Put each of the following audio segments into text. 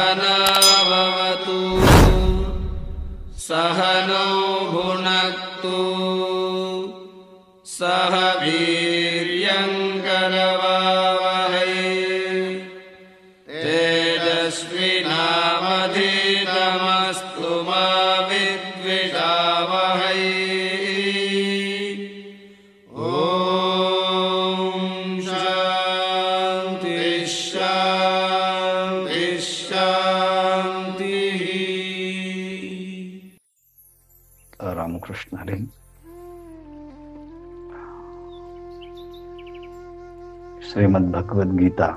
सहनावतु सहनौ भुनक्तु सह वीर्यं करवावहै तेजस्विनावधीतमस्तु मा विद्विषावहै। रामकृष्ण हरी। श्रीमद् भगवद गीता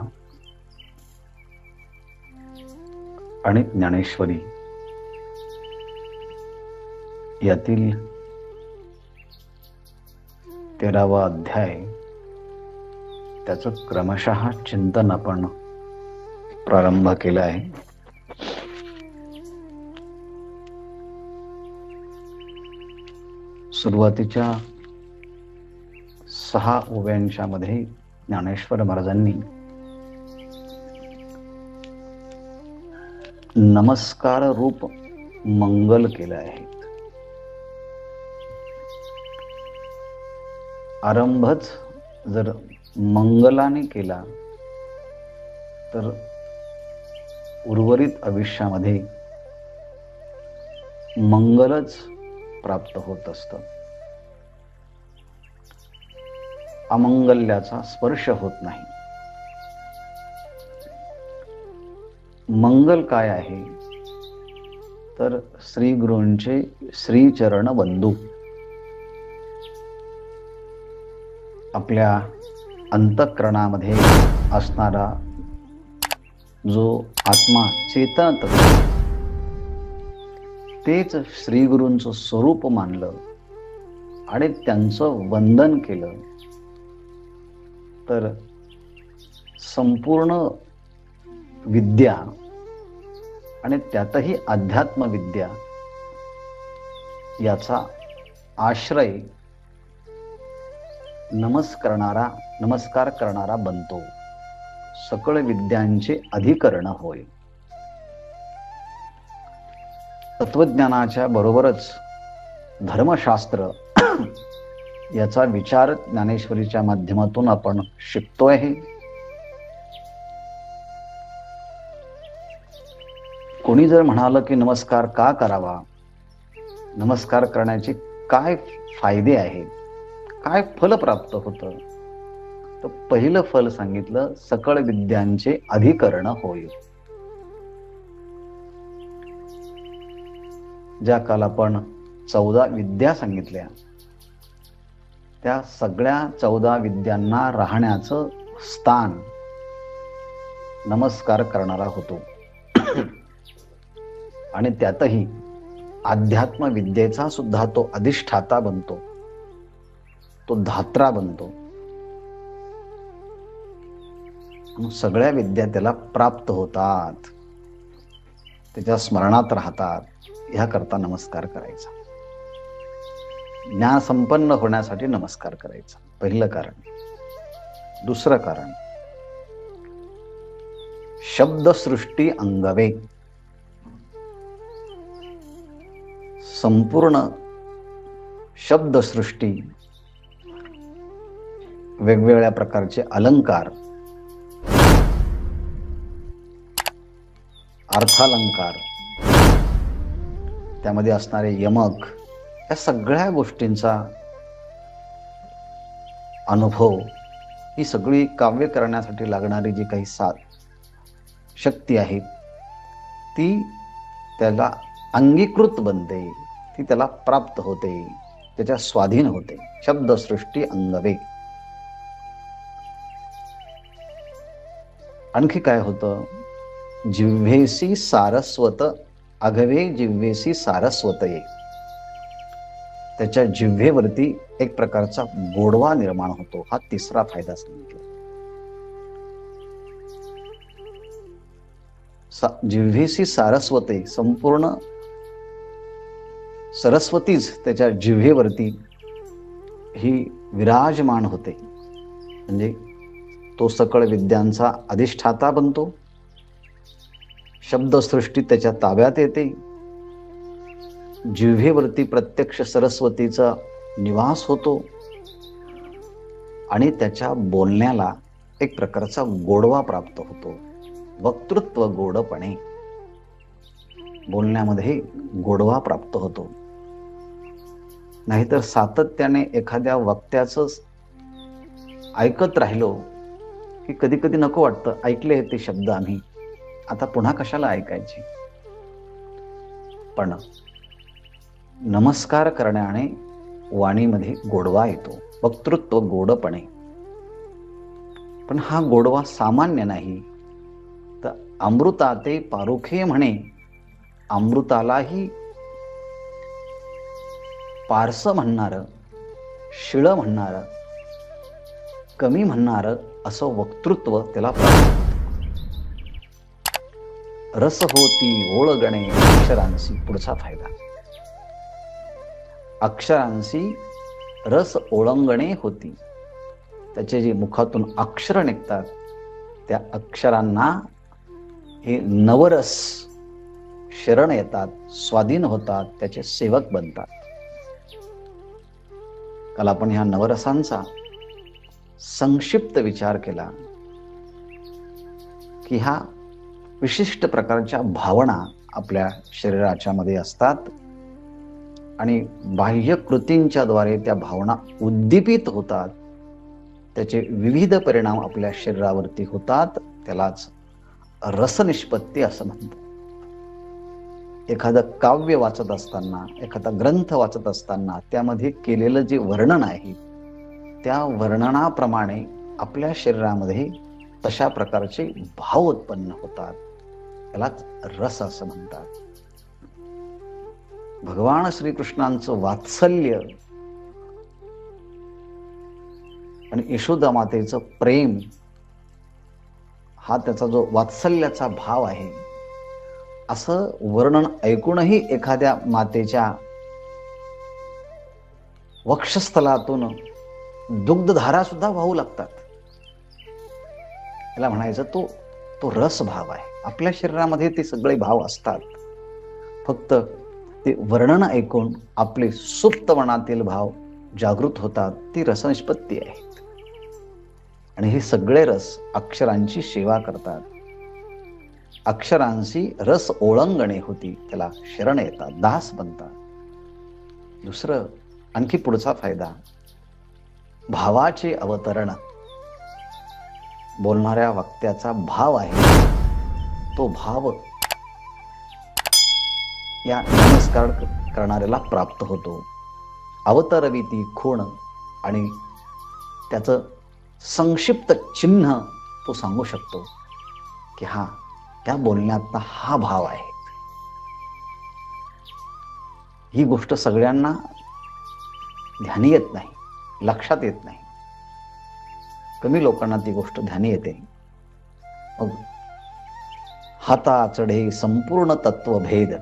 आणि ज्ञानेश्वरी यातील 13वा अध्याय, त्याचं क्रमशः चिंतन आपण प्रारंभ केला आहे। सुरुवातीच्या 6 ओव्यांच्या मध्ये ज्ञानेश्वर महाराजांनी नमस्कार रूप मंगल केले आहे। आरंभच जर मंगलाने केला तर उर्वरित आयुष्यामध्ये मंगलच प्राप्त होत असतं। अमंगल्याचा स्पर्श होत नाही। मंगल काय आहे तर श्री गुरूंचे श्रीचरण बंधू, आपल्या अंतःकरणामध्ये असणारा जो आत्मा चेतन तत्व, तेच श्री गुरूंचं स्वरूप मानलं आणि त्यांचं वंदन केलं तर संपूर्ण विद्या आणि त्यातही अध्यात्म विद्या याचा आश्रय नमस्कार करणारा बनतो। सकळ विद्यांचे अधिकरण होय। तत्वज्ञानाच्या बरोबरच धर्मशास्त्र याचा विचार ज्ञानेश्वरीच्या माध्यमातून आपण शिकतोय। कोणी जर म्हणालं की नमस्कार का करावा, नमस्कार करण्याचे काय फायदे आहेत, काय फल प्राप्त होतं, तर पहिलं फल सांगितलं, सकळ विद्यांचे अधिकरण होय। ज्या काल आपण 14 विद्या सांगितल्या, त्या सगळ्या 14 विद्यांना राहण्याचं स्थान नमस्कार करणारा होतो। आणि त्यातही अध्यात्म विद्येचा सुद्धा तो अधिष्ठाता बनतो, तो धात्रा बनतो. सगळ्या विद्या त्याला प्राप्त होतात, त्याच्या स्मरणात राहतात. ह्याकरता नमस्कार करायचा. ज्ञान संपन्न होण्यासाठी नमस्कार करायचा, पहिलं कारण. दुसरं कारण, शब्दसृष्टी अंगवे. संपूर्ण शब्दसृष्टी, वेगवेगळ्या प्रकारचे अलंकार, अर्थालंकार, त्यामध्ये असणारे यमक, या सगळ्या गोष्टींचा अनुभव, ही सगळी काव्य करण्यासाठी लागणारी जी काही शक्ती आहे ती त्याला अंगीकृत बनते, ती त्याला प्राप्त होते, त्याच्या स्वाधीन होते. शब्दसृष्टी अंगवे. आणखी काय होतं? जिव्हेसी सारस्वत अघवे जिव्हेसी सारस्वत ये. त्याच्या जिव्हेवरती एक प्रकारचा गोडवा निर्माण होतो. हा तिसरा फायदा सांगितला. जिव्हेसी सारस्वते, संपूर्ण सरस्वतीच त्याच्या जिव्हेवरती ही विराजमान होते. म्हणजे तो सकळ विद्यांचा अधिष्ठाता बनतो, शब्दसृष्टी त्याच्या ताब्यात येते, जिव्हेवरती प्रत्यक्ष सरस्वतीचा निवास होतो आणि त्याच्या बोलण्याला एक प्रकारचा गोडवा प्राप्त होतो. वक्तृत्व गोडपणे, बोलण्यामध्ये गोडवा प्राप्त होतो. नाहीतर सातत्याने एखाद्या वक्त्याचं ऐकत राहिलो की कधी कधी नको वाटतं, ऐकले ते शब्द आम्ही, आता पुन्हा कशाला ऐकायचे. पण नमस्कार करण्याने वाणीमध्ये गोडवा येतो, वक्तृत्व गोडपणे. पण हा गोडवा सामान्य नाही, तर अमृताते पारुखे म्हणे. अमृतालाही पारसं म्हणणारं, शिळं म्हणणारं, कमी म्हणणारं असं वक्तृत्व त्याला प्राप्त. रस होती ओळगणे अक्षरांसी. पुढचा फायदा, अक्षरांसी रस ओळंगणे होती. त्याचे जे मुखातून अक्षर निघतात त्या अक्षरांना हे नवरस शरण येतात, स्वाधीन होतात, त्याचे सेवक बनतात. काल आपण ह्या नवरसांचा संक्षिप्त विचार केला की ह्या विशिष्ट प्रकारच्या भावना आपल्या शरीराच्या मध्ये असतात आणि बाह्य कृतींच्या द्वारे त्या भावना उद्दीपित होतात. त्याचे विविध परिणाम आपल्या शरीरावरती होतात. त्यालाच रसनिष्पत्ती असं म्हणतात. एखादं काव्य वाचत असताना, एखादा ग्रंथ वाचत असताना त्यामध्ये केलेलं जे वर्णन आहे त्या वर्णनाप्रमाणे आपल्या शरीरामध्ये तशा प्रकारचे भाव उत्पन्न होतात. त्यालाच रस असं म्हणतात. भगवान श्रीकृष्णांचं वात्सल्य आणि यशोदा मातेचं प्रेम, हा त्याचा जो वात्सल्याचा भाव आहे, असं वर्णन ऐकूनही एखाद्या मातेच्या वक्षस्थलातून दुग्धधारा सुद्धा वाहू लागतात. याला म्हणायचं तो रस भाव आहे. आपल्या शरीरामध्ये ते सगळे भाव असतात, फक्त ते वर्णन ऐकून आपले सुप्त मनातील भाव जागृत होतात. ती रसनिष्पत्ती आहे. आणि हे सगळे रस अक्षरांची सेवा करतात. अक्षरांशी रस ओळंगणे होती, त्याला शरण येतात, दास बनतात. दुसरं आणखी पुढचा फायदा, भावाचे अवतरण. बोलणाऱ्या वक्त्याचा भाव आहे, तो भाव या नमस्कार करणाऱ्याला प्राप्त होतो. अवतरविती खूण, आणि त्याचं संक्षिप्त चिन्ह तो सांगू शकतो की हा, त्या बोलण्यातला हा भाव आहे. ही गोष्ट सगळ्यांना ध्यानी येत नाही, लक्षात येत नाही. कमी लोकांना ती गोष्ट ध्यानी येते. मग हाता चढे संपूर्ण तत्वभेद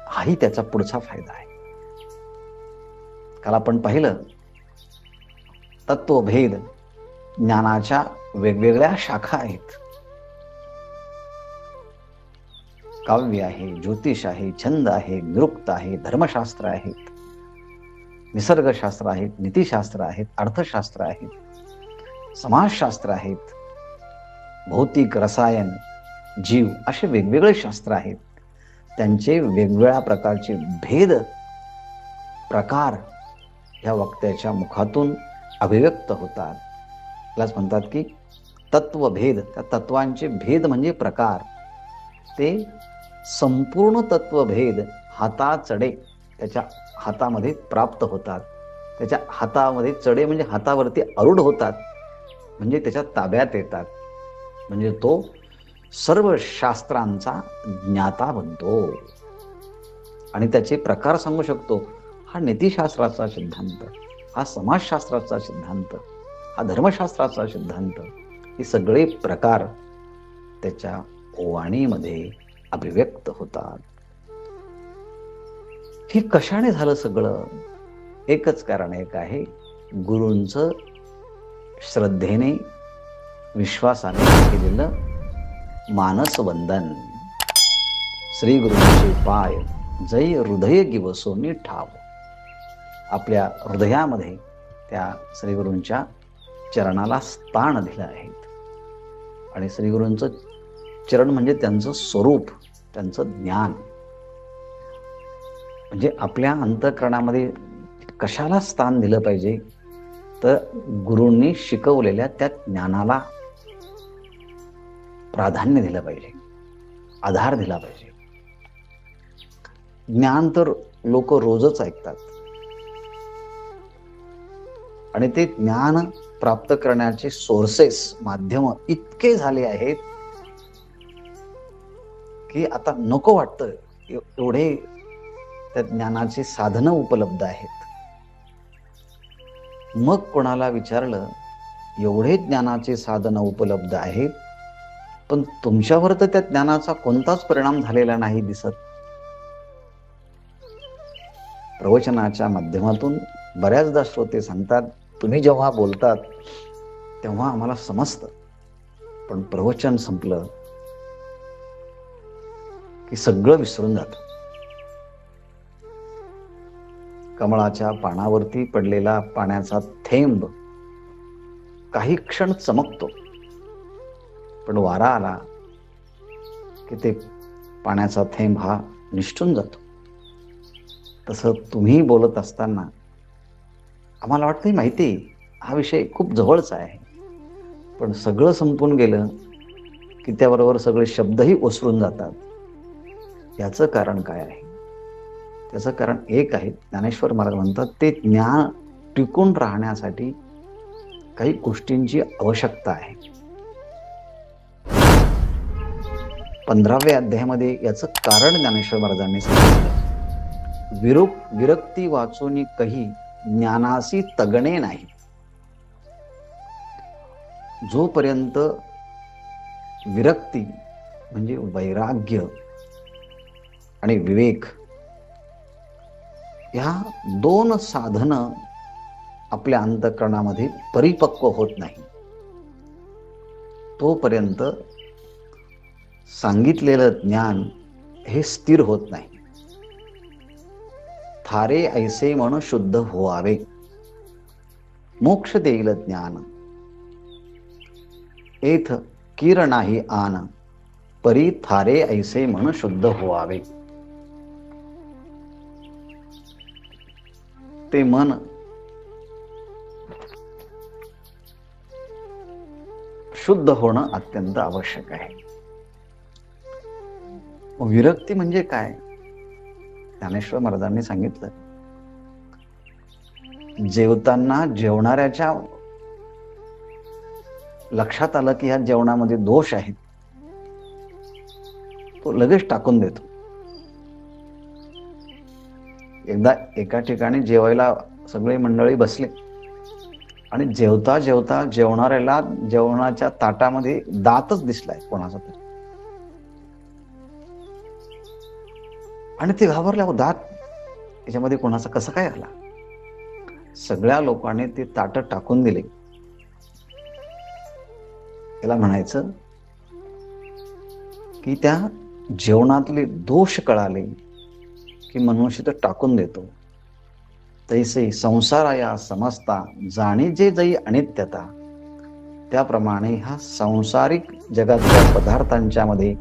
हाही त्याचा पुढचा फायदा आहे. काल आपण पाहिलं तत्वभेद ज्ञानाच्या वेगवेगळ्या शाखा आहेत. काव्य आहे, ज्योतिष आहे, छंद आहे, निरुक्त आहे, धर्मशास्त्र आहेत, निसर्गशास्त्र आहेत, नीतिशास्त्र आहेत, अर्थशास्त्र आहेत, समाजशास्त्र आहेत, भौतिक, रसायन, जीव असे वेगवेगळे शास्त्र आहेत. त्यांचे वेगवेगळ्या प्रकारचे भेद प्रकार ह्या वक्त्याच्या मुखातून अभिव्यक्त होतात. त्यालाच म्हणतात की तत्वभेद. त्या तत्वांचे भेद म्हणजे प्रकार. ते संपूर्ण तत्वभेद हाताचढे त्याच्या हातामध्ये प्राप्त होतात. त्याच्या हातामध्ये चढे म्हणजे हातावरती आरूढ होतात, म्हणजे त्याच्या ताब्यात येतात. म्हणजे तो सर्व शास्त्रांचा ज्ञाता बनतो आणि त्याचे प्रकार सांगू शकतो. हा नीतिशास्त्राचा सिद्धांत, हा समाजशास्त्राचा सिद्धांत, हा धर्मशास्त्राचा सिद्धांत, हे सगळे प्रकार त्याच्या वाणीमध्ये अभिव्यक्त होतात. हे कशाने झालं सगळं? एकच कारण एक आहे, गुरूंचं श्रद्धेने विश्वासाने केलेलं मानसवंदन. श्री गुरूंचे पाय जै हृदय गिवसोनी ठाव. आपल्या हृदयामध्ये त्या श्रीगुरूंच्या चरणाला स्थान दिलं आहे. आणि श्रीगुरूंचं चरण म्हणजे त्यांचं स्वरूप, त्यांचं ज्ञान. म्हणजे आपल्या अंतःकरणामध्ये कशाला स्थान दिलं पाहिजे? तर गुरूंनी शिकवलेल्या त्या ज्ञानाला प्राधान्य दिलं पाहिजे, आधार दिला पाहिजे. ज्ञान तर लोक रोजच ऐकतात आणि ते ज्ञान प्राप्त करण्याचे सोर्सेस, माध्यम इतके झाले आहेत की आता नको वाटतं एवढे त्या ज्ञानाची साधनं उपलब्ध आहेत. मग कोणाला विचारलं, एवढे ज्ञानाचे साधनं उपलब्ध आहेत, पण तुमच्यावर तर त्या ज्ञानाचा कोणताच परिणाम झालेला नाही दिसत. प्रवचनाच्या माध्यमातून बऱ्याचदा श्रोते सांगतात, तुम्ही जेव्हा बोलतात तेव्हा आम्हाला समजतं, पण प्रवचन संपलं की सगळं विसरून जातं. कमळाच्या पानावरती पडलेला पाण्याचा थेंब काही क्षण चमकतो, पण वारा आला की ते पाण्याचा थेंब हा निष्ठून जातो. तसं तुम्ही बोलत असताना आम्हाला वाटतं माहिती हा विषय खूप जवळचा आहे, पण सगळं संपून गेलं की त्याबरोबर सगळे शब्दही ओसरून जातात. याचं कारण काय आहे? त्याचं कारण एक आहे, ज्ञानेश्वर महाराज म्हणतात, ते ज्ञान टिकून राहण्यासाठी काही गोष्टींची आवश्यकता आहे. 15व्या अध्यायामध्ये याचं कारण ज्ञानेश्वर महाराजांनी सांगितलं. विरक्ती वाचून कही ज्ञानासी तगणे नाही. जोपर्यंत विरक्ती म्हणजे वैराग्य आणि विवेक या दोन साधनं आपल्या अंतःकरणामध्ये परिपक्व होत नाही, तोपर्यंत सांगितलेलं ज्ञान हे स्थिर होत नाही. थारे ऐसे म्हणून शुद्ध व्हावे, मोक्ष देईल ज्ञान. एथ किर नाही आन, परी थारे ऐसे म्हणून शुद्ध व्हावे. ते मन शुद्ध होणं अत्यंत आवश्यक आहे. विरक्ती म्हणजे काय? ज्ञानेश्वर महाराजांनी सांगितलं, जेवताना जेवणाऱ्याच्या लक्षात आलं की ह्या जेवणामध्ये दोष आहेत, तो लगेच टाकून देतो. एकदा एका ठिकाणी जेवायला सगळी मंडळी बसली आणि जेवता जेवता जेवणाऱ्याला जेवणाच्या ताटामध्ये दातच दिसलाय कोणाचा तरी, आणि ते घाबरले, दात याच्यामध्ये कोणाचा कसा काय आला. सगळ्या लोकांनी ते ताट टाकून दिले. त्याला म्हणायचं की त्या जेवणातले दोष कळाले की मनुष्य तर टाकून देतो. तैसे संसाराया समजता जाणी जे जई अनित्यता, त्याप्रमाणे हा सांसारिक जगातल्या पदार्थांच्या मध्ये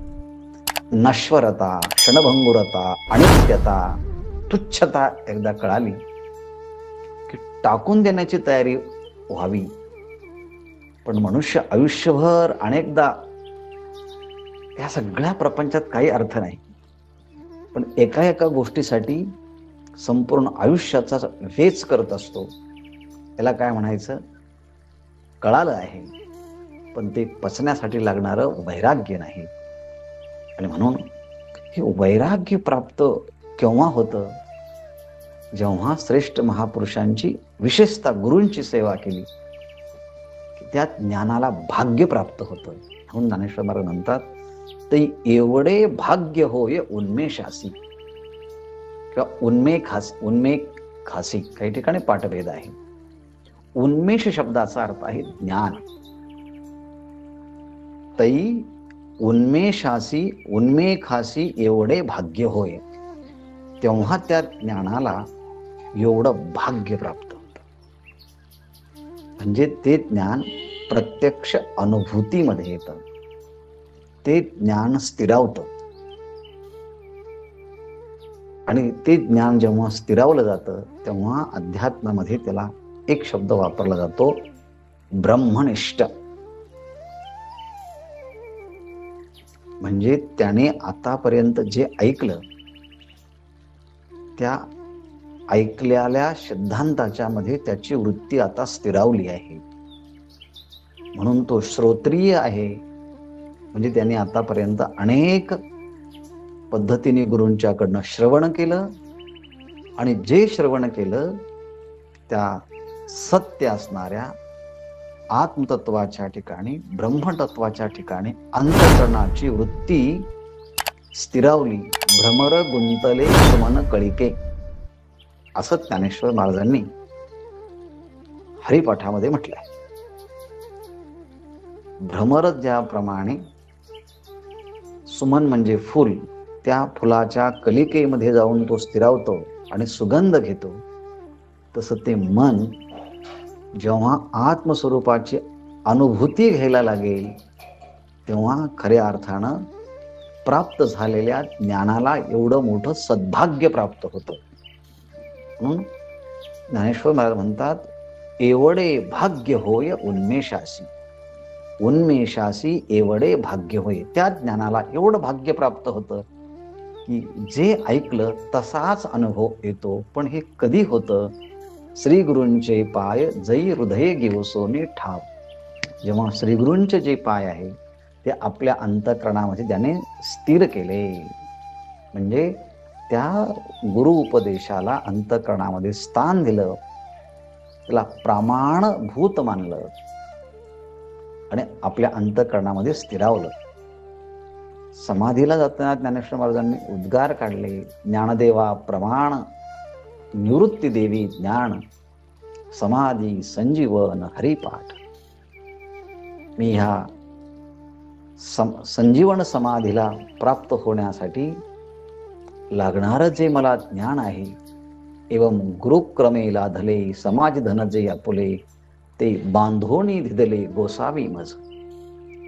नश्वरता, क्षणभंगुरता, अनित्यता, तुच्छता एकदा कळाली की टाकून देण्याची तयारी व्हावी. पण मनुष्य आयुष्यभर अनेकदा या सगळ्या प्रपंचात काही अर्थ नाही, पण एका एका गोष्टीसाठी संपूर्ण आयुष्याचा वेच करत असतो. याला काय म्हणायचं, कळालं आहे, पण ते पचण्यासाठी लागणारं वैराग्य नाही. आणि म्हणून हे वैराग्य प्राप्त केव्हा होतं, जेव्हा श्रेष्ठ महापुरुषांची, विशेषतः गुरूंची सेवा केली, त्या ज्ञानाला भाग्य प्राप्त होतं. म्हणून ज्ञानेश्वर महाराज म्हणतात, ते एवढे भाग्य होय उन्मेषासी किंवा उन्मेखासी, काही ठिकाणी पाठभेद आहे. उन्मेष शब्दाचा अर्थ आहे ज्ञान. तई उन्मेषासी, उन्मेखासी एवढे भाग्य होय, तेव्हा त्या ज्ञानाला एवढं भाग्य प्राप्त होतं. म्हणजे ते ज्ञान प्रत्यक्ष अनुभूतीमध्ये येतं, ते ज्ञान स्थिरावतं. आणि ते ज्ञान जेव्हा स्थिरावलं जातं तेव्हा अध्यात्मामध्ये त्याला एक शब्द वापरला जातो, ब्रह्मनिष्ठ. म्हणजे त्याने आतापर्यंत जे ऐकलं त्या ऐकलेल्या सिद्धांताच्या मध्ये त्याची वृत्ती आता स्थिरावली आहे. म्हणून तो श्रोत्रिय आहे. म्हणजे त्याने आतापर्यंत अनेक पद्धतीने गुरूंच्याकडनं श्रवण केलं, आणि जे श्रवण केलं त्या सत्य असणाऱ्या आत्मतत्वाच्या ठिकाणी, ब्रह्मतत्वाच्या ठिकाणी अंतःकरणाची वृत्ती स्थिरावली. भ्रमर गुंतले सुमन कळिके, असं ज्ञानेश्वर महाराजांनी हरिपाठामध्ये म्हटलंय. भ्रमर ज्याप्रमाणे, सुमन म्हणजे फुल, त्या फुलाच्या कलिकेमध्ये जाऊन तो स्थिरावतो आणि सुगंध घेतो, तसं ते मन जेव्हा आत्मस्वरूपाची अनुभूती घ्यायला लागेल तेव्हा खऱ्या अर्थानं प्राप्त झालेल्या ज्ञानाला एवढं मोठं सद्भाग्य प्राप्त होतं. म्हणून ज्ञानेश्वर महाराज म्हणतात, एवढे भाग्य होय उन्मेषासी, उन्मेषासी एवढे भाग्य होय. त्या ज्ञानाला एवढं भाग्य प्राप्त होतं की जे ऐकलं तसाच अनुभव येतो. पण हे कधी होतं, श्री गुरूंचे पाय जई हृदय घेवसोने ठाव. जेव्हा श्री गुरूंचे जे पाय आहे ते आपल्या अंतःकरणामध्ये त्याने स्थिर केले, म्हणजे त्या गुरु उपदेशाला अंतःकरणामध्ये स्थान दिलं, त्याला प्रमाणभूत मानलं आणि आपल्या अंतःकरणामध्ये स्थिरावलं. समाधीला जाताना ज्ञानेश्वर महाराजांनी उद्गार काढले, ज्ञानदेवा प्रमाण, निवृत्ती देवी ज्ञान, समाधी संजीवन हरिपाठ. मी ह्या संजीवन समाधीला प्राप्त होण्यासाठी लागणारं जे मला ज्ञान आहे, एवं गुरुक्रमे लाधले समाज धन जे आपुले, ते बांधोनी धिदले गोसावी मज.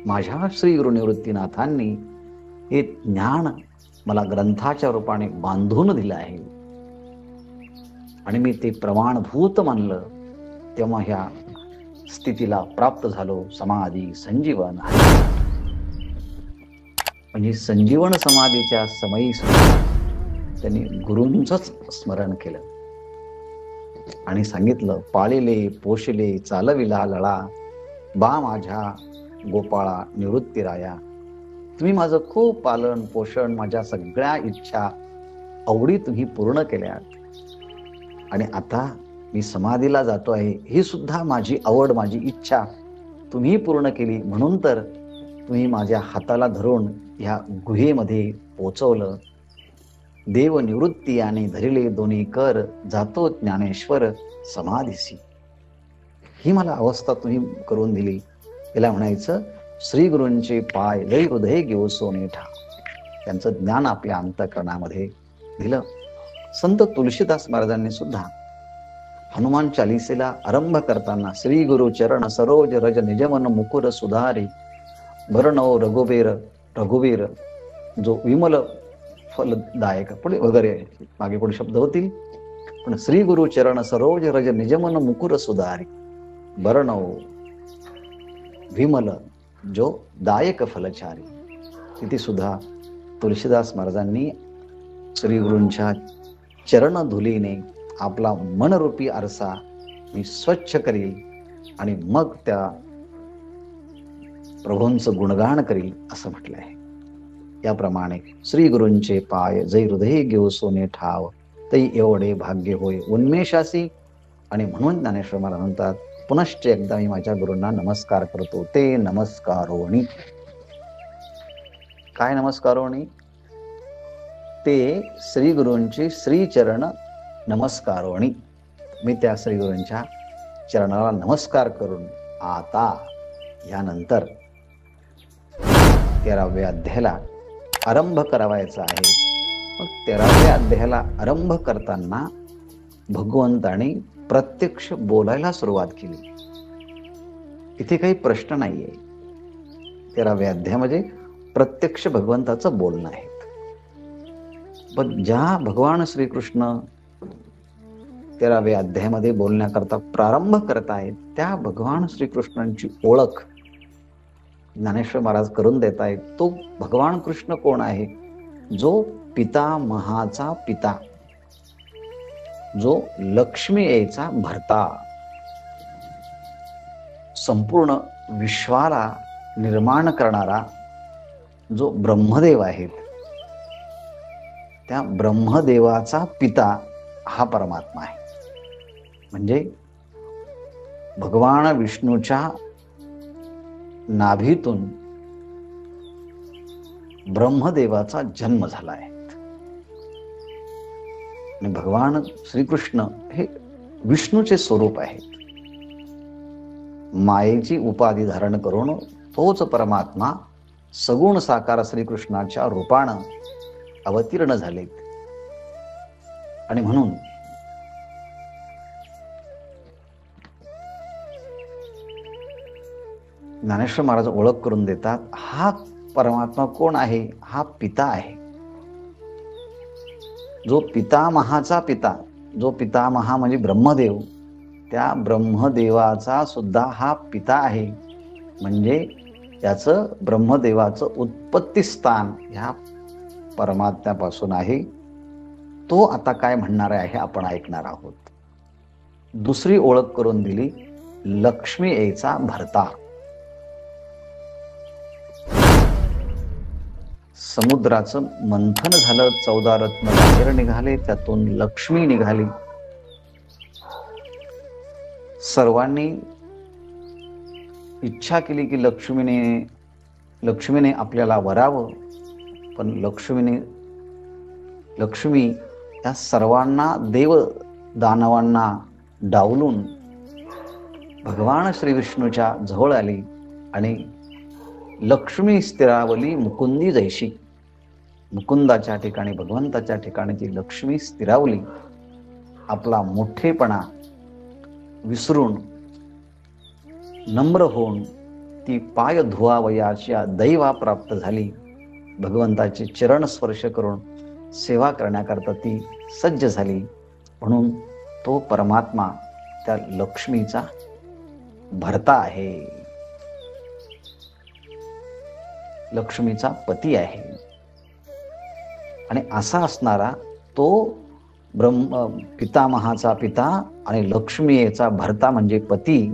माझ्या श्री गुरुनिवृत्तीनाथांनी हे ज्ञान मला ग्रंथाच्या रूपाने बांधून दिलं आहे आणि मी ते प्रमाणभूत मानलं, तेव्हा ह्या स्थितीला प्राप्त झालो. समाधी संजीवन, म्हणजे संजीवन समाधीच्या समयी त्यांनी गुरूंचंच स्मरण केलं आणि सांगितलं, पाळिले पोषिले चालविला लळा, बा माझ्या गोपाळा निवृत्तीराया. तुम्ही माझं खूप पालन पोषण, माझ्या सगळ्या इच्छा आवडी तुम्ही पूर्ण केल्या, आणि आता मी समाधीला जातो आहे, ही सुद्धा माझी आवड, माझी इच्छा तुम्ही पूर्ण केली, म्हणून तर तुम्ही माझ्या हाताला धरून ह्या गुहेमध्ये पोचवलं. देव निवृत्ती आणि धरिले दोन्ही कर, जातो ज्ञानेश्वर समाधीसी. ही मला अवस्था तुम्ही करून दिली. तिला म्हणायचं श्री गुरूंचे पाय लई हृदय घेऊ सोनेठा. त्यांचं ज्ञान आपल्या अंतःकरणामध्ये दिलं. संत तुलसीदास महाराजांनी सुद्धा हनुमान चालिसेला आरंभ करताना श्री गुरु चरण सरोज रज निजमन मुकुर सुधारी भरणव रघुवीर जो विमल फलदायक पुढे वगैरे मागे पुढे शब्द होतील, पण श्री गुरु चरण सरोज रज निजमन मुकुर सुधारी भरणव विमल जो दायक फलचारी. तिथे सुद्धा तुलसीदास महाराजांनी श्री गुरूंच्या चरण धुलीने आपला मनरूपी आरसा मी स्वच्छ करील आणि मग त्या प्रभूंचं गुणगान करील असं म्हटलं आहे. याप्रमाणे श्री गुरूंचे पाय जै हृदय घेऊ सोने ठाव, तै एवढे भाग्य होय उन्मेषासी. आणि म्हणून ज्ञानेश्वर महाराज म्हणतात पुनश्च एकदा मी माझ्या गुरूंना नमस्कार करतो. ते नमस्कारोणी. काय नमस्कारोणी? ते श्री गुरूंची श्रीचरण नमस्कारोणी. मी त्या श्री गुरूंच्या चरणाला नमस्कार करून आता यानंतर 13व्या अध्यायाला आरंभ करावायचा आहे. मग 13व्या अध्यायाला आरंभ करताना भगवंताने प्रत्यक्ष बोलायला सुरुवात केली. इथे काही प्रश्न नाहीये. 13व्या अध्यायामध्ये प्रत्यक्ष भगवंताचं बोलणं आहे. पण ज्या भगवान श्रीकृष्ण 13व्या अध्यायामध्ये बोलण्याकरता प्रारंभ करतायत त्या भगवान श्रीकृष्णांची ओळख ज्ञानेश्वर महाराज करून देत आहेत. तो भगवान कृष्ण कोण आहे? जो पितामहाचा पिता, जो लक्ष्मीचा भर्ता, संपूर्ण विश्वाला निर्माण करणारा जो ब्रह्मदेव आहे, त्या ब्रह्मदेवाचा पिता हा परमात्मा आहे. म्हणजे भगवान विष्णूच्या नाभीतून ब्रह्मदेवाचा जन्म झाला आहे. आणि भगवान श्रीकृष्ण हे विष्णूचे स्वरूप आहेत. मायेची उपाधी धारण करून तोच परमात्मा सगुण साकार श्रीकृष्णाच्या रूपानं अवतीर्ण झालेत. आणि म्हणून ज्ञानेश्वर महाराज ओळख करून देतात. हा परमात्मा कोण आहे? हा पिता आहे. जो पितामहाचा पिता, जो पितामहा म्हणजे ब्रह्मदेव, त्या ब्रह्मदेवाचा सुद्धा हा पिता आहे. म्हणजे याचं ब्रह्मदेवाचं उत्पत्ती स्थान ह्या परमात्म्यापासून आहे. तो आता काय म्हणणार आहे आपण ऐकणार आहोत. दुसरी ओळख करून दिली, लक्ष्मीचा भर्ता. समुद्राचं मंथन झालं, 14 रत्न बाहेर निघाले, त्यातून लक्ष्मी निघाली. सर्वांनी इच्छा केली की लक्ष्मीने आपल्याला वरावं, पण लक्ष्मी या सर्वांना देव दानवांना डावलून भगवान श्री विष्णूच्या जवळ आली आणि लक्ष्मी स्थिरावली मुकुंदी जैशी. मुकुंदाच्या ठिकाणी, भगवंताच्या ठिकाणी ती लक्ष्मी स्थिरावली. आपला मोठेपणा विसरून नम्र होऊन ती पाय धुवावयाच्या दैवा प्राप्त झाली. भगवंताचे चरण स्पर्श करून सेवा करण्याकरता ती सज्ज झाली. म्हणून तो परमात्मा त्या लक्ष्मीचा भर्ता आहे, लक्ष्मीचा पती आहे. आणि असा असणारा तो पितामहाचा पिता आणि लक्ष्मीचा भर्ता म्हणजे पती,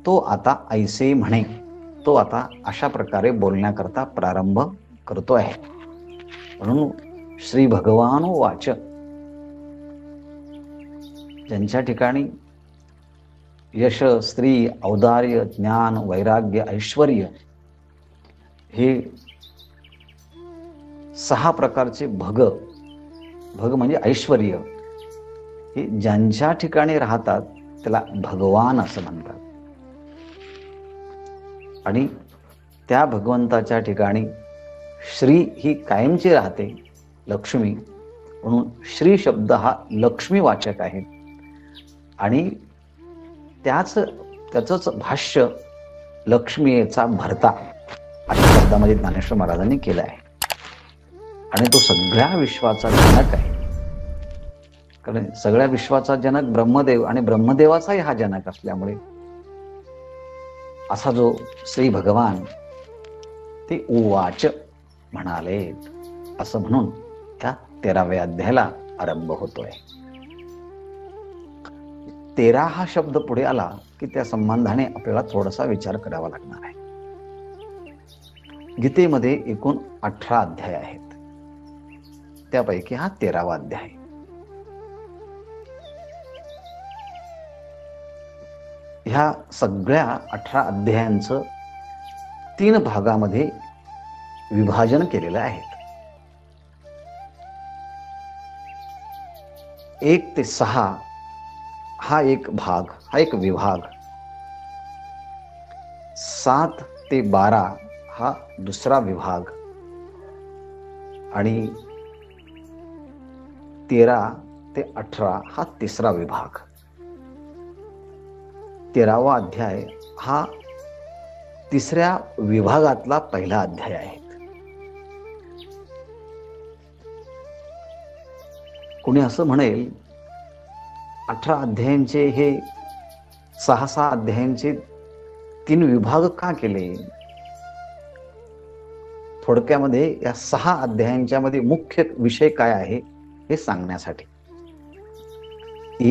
तो आता ऐसे म्हणे. तो आता अशा प्रकारे बोलण्याकरता प्रारंभ करतो आहे. म्हणून श्री भगवान वाच, ज्यांच्या ठिकाणी यश, स्त्री, औदार्य, ज्ञान, वैराग्य, ऐश्वर्य हे 6 प्रकारचे भग म्हणजे ऐश्वर्य हे ज्यांच्या ठिकाणी राहतात त्याला भगवान असं म्हणतात. आणि त्या भगवंताच्या ठिकाणी श्री ही कायमची राहते, लक्ष्मी, म्हणून श्री शब्द हा लक्ष्मीवाचक आहे. आणि त्याचंच भाष्य लक्ष्मीचा भरता अशा शब्दामध्ये ज्ञानेश्वर महाराजांनी केलं आहे. आणि तो सगळ्या विश्वाचा जनक आहे, कारण सगळ्या विश्वाचा जनक ब्रह्मदेव आणि ब्रह्मदेवाचाही हा जनक असल्यामुळे असा जो श्री भगवान ते उवाच म्हणालेत असं म्हणून त्या 13व्या अध्यायाला आरंभ होतोय. 13 हा शब्द पुढे आला की त्या संबंधाने आपल्याला थोडासा विचार करावा लागणार आहे. गीतेमध्ये एकूण 18 अध्याय आहेत, त्यापैकी हा 13वा अध्याय. ह्या सगळ्या 18 अध्यायांचं 3 भागामध्ये विभाजन केलेलं आहे. 1 ते 6 हा एक भाग, हा एक विभाग. 7 ते 12 हा दुसरा विभाग. आणि 13 ते 18 हा तिसरा विभाग. 13वा अध्याय हा तिसऱ्या विभागातला पहिला अध्याय आहे. कोणी असं म्हणेल 18 अध्यायांचे हे 6 अध्यायांचे 3 विभाग का केले? थोडक्यामध्ये या 6 अध्यायांच्या मध्ये मुख्य विषय काय आहे हे सांगण्यासाठी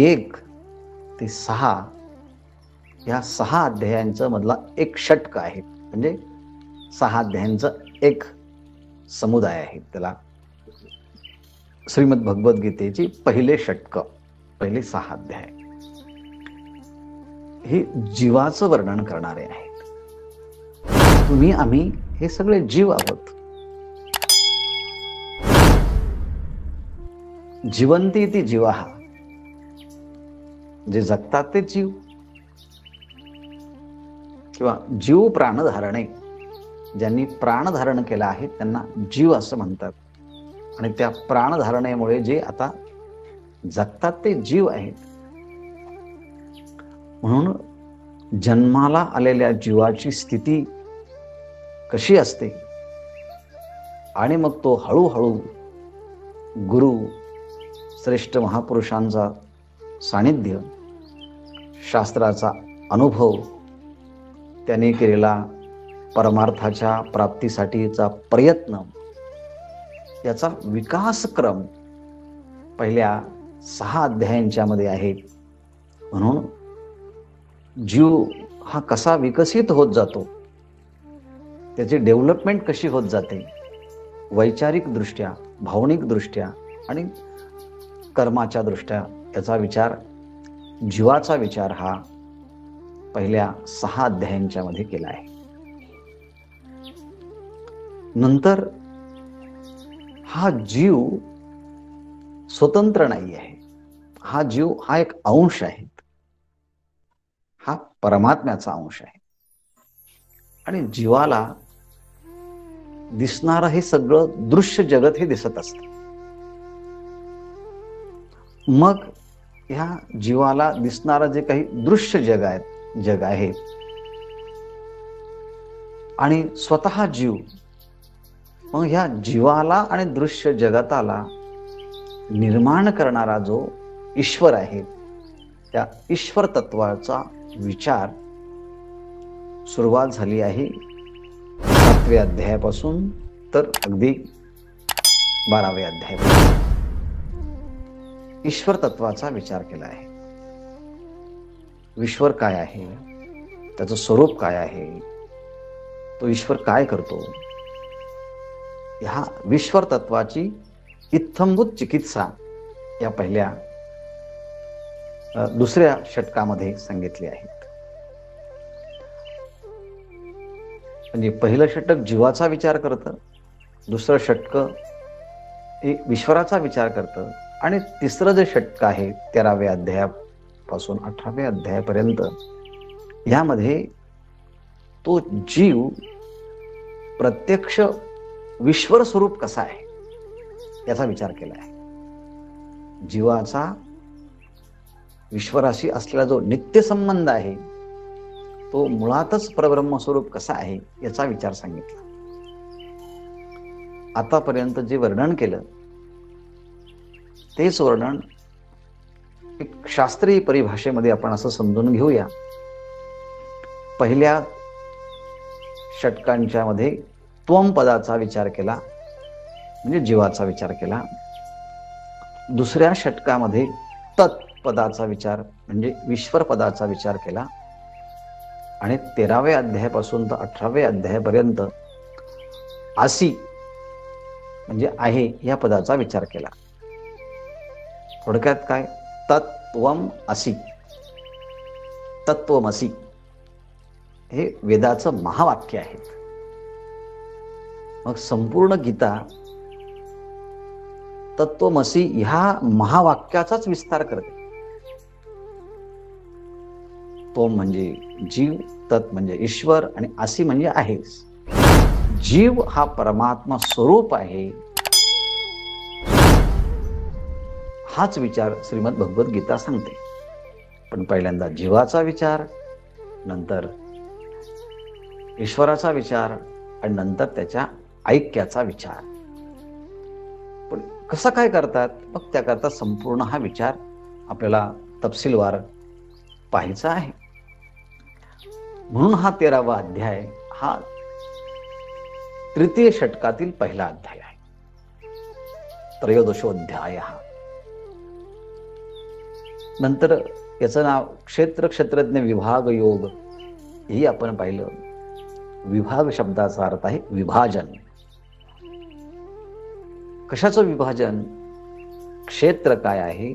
1 ते 6 या 6 अध्यायांचा मधला एक षटक आहे, म्हणजे 6 अध्यायांचा एक समुदाय आहे. त्याला श्रीमद भगवद्गीतेची पहिले षटक, पहिले 6 अध्याय हे जीवाचं वर्णन करणारे आहेत. तुम्ही आम्ही हे सगळे जीव आहोत. जिवंती ती जीवाहा, जे जगतात ते जीव, किंवा जीव प्राणधारणे, ज्यांनी प्राणधारण केला आहे त्यांना जीव असं म्हणतात. आणि त्या प्राणधारणेमुळे जे आता जगतात ते जीव आहेत. म्हणून जन्माला आलेल्या जीवाची स्थिती कशी असते आणि मग तो हळूहळू गुरु, श्रेष्ठ महापुरुषांचा सानिध्य, शास्त्राचा अनुभव, त्याने केलेला परमार्थाच्या प्राप्तीसाठीचा प्रयत्न, याचा विकासक्रम पहिल्या 6 अध्यायांच्या मध्ये आहे. म्हणून जीव हा कसा विकसित होत जातो, त्याची डेव्हलपमेंट कशी होत जाते, वैचारिक दृष्ट्या, भावनिक दृष्ट्या आणि कर्माच्या दृष्ट्या, याचा विचार, जीवाचा विचार हा पहिल्या 6 अध्यायांच्या मध्ये केला आहे. नंतर हा जीव स्वतंत्र नाही आहे. हा जीव हा एक अंश आहे, हा परमात्म्याचा अंश आहे. आणि जीवाला दिसणारं हे सगळं दृश्य जगत हे दिसत असतं. मग ह्या जीवाला दिसणारं जे काही दृश्य जग आहे आणि स्वतः जीव, मग ह्या जीवाला आणि दृश्य जगताला निर्माण करणारा जो ईश्वर आहे, त्या ईश्वर तत्वाचा विचार सुरुवात झाली आहे 7व्या अध्यायापासून तर अगदी 12व्या अध्यायापासून ईश्वर तत्वाचा विचार केला आहे. ईश्वर काय आहे, त्याचं स्वरूप काय आहे, तो ईश्वर काय करतो, ह्या ईश्वर तत्वाची इत्थंभूत चिकित्सा या पहिल्या दुसऱ्या षटकामध्ये सांगितले आहेत. म्हणजे पहिलं षटक जीवाचा विचार करतं, दुसरं षटक हे ईश्वराचा विचार करतं, आणि तिसरं जे षटक आहे 13व्या अध्यायापासून 18व्या अध्यायापर्यंत, यामध्ये तो जीव प्रत्यक्ष विश्वर स्वरूप कसा आहे याचा विचार केला आहे. जीवाचा ईश्वराशी असलेला जो नित्य संबंध आहे तो मुळातच परब्रह्म स्वरूप कसा आहे याचा विचार सांगितला. आतापर्यंत जे वर्णन केलं तेच वर्णन एक शास्त्रीय परिभाषेमध्ये आपण असं समजून घेऊया. पहिल्या षटकांच्या मध्ये त्वम पदाचा विचार केला, म्हणजे जीवाचा विचार केला. दुसऱ्या षटकामध्ये तत् पदाचा विचार म्हणजे ईश्वर पदाचा विचार केला. आणि 13व्या अध्यायापासून तर 18व्या अध्यायापर्यंत आसी म्हणजे आहे या पदाचा विचार केला. थोडक्यात काय, तत्वम असी, तत्वमसी हे वेदाचं महावाक्य आहे. मग संपूर्ण गीता तत्वमसी ह्या महावाक्याचाच विस्तार करते. तो म्हणजे जीव, तत् म्हणजे ईश्वर, आणि असी म्हणजे आहेस. जीव हा परमात्मा स्वरूप आहे, हाच विचार श्रीमद भगवत गीता सांगते. पण पहिल्यांदा जीवाचा विचार, नंतर ईश्वराचा विचार, आणि नंतर त्याच्या ऐक्याचा विचार. पण कसं काय करतात, मग त्याकरता संपूर्ण हा विचार आपल्याला तपशीलवार पाहायचा आहे. म्हणून हा 13वा अध्याय हा तृतीय षटकातील पहिला अध्याय आहे. त्रयोदशोध्याय. नंतर याचं नाव क्षेत्र क्षेत्रज्ञ विभाग योग हे आपण पाहिलं. विभाग शब्दाचा अर्थ आहे विभाजन. कशाचं विभाजन? क्षेत्र काय आहे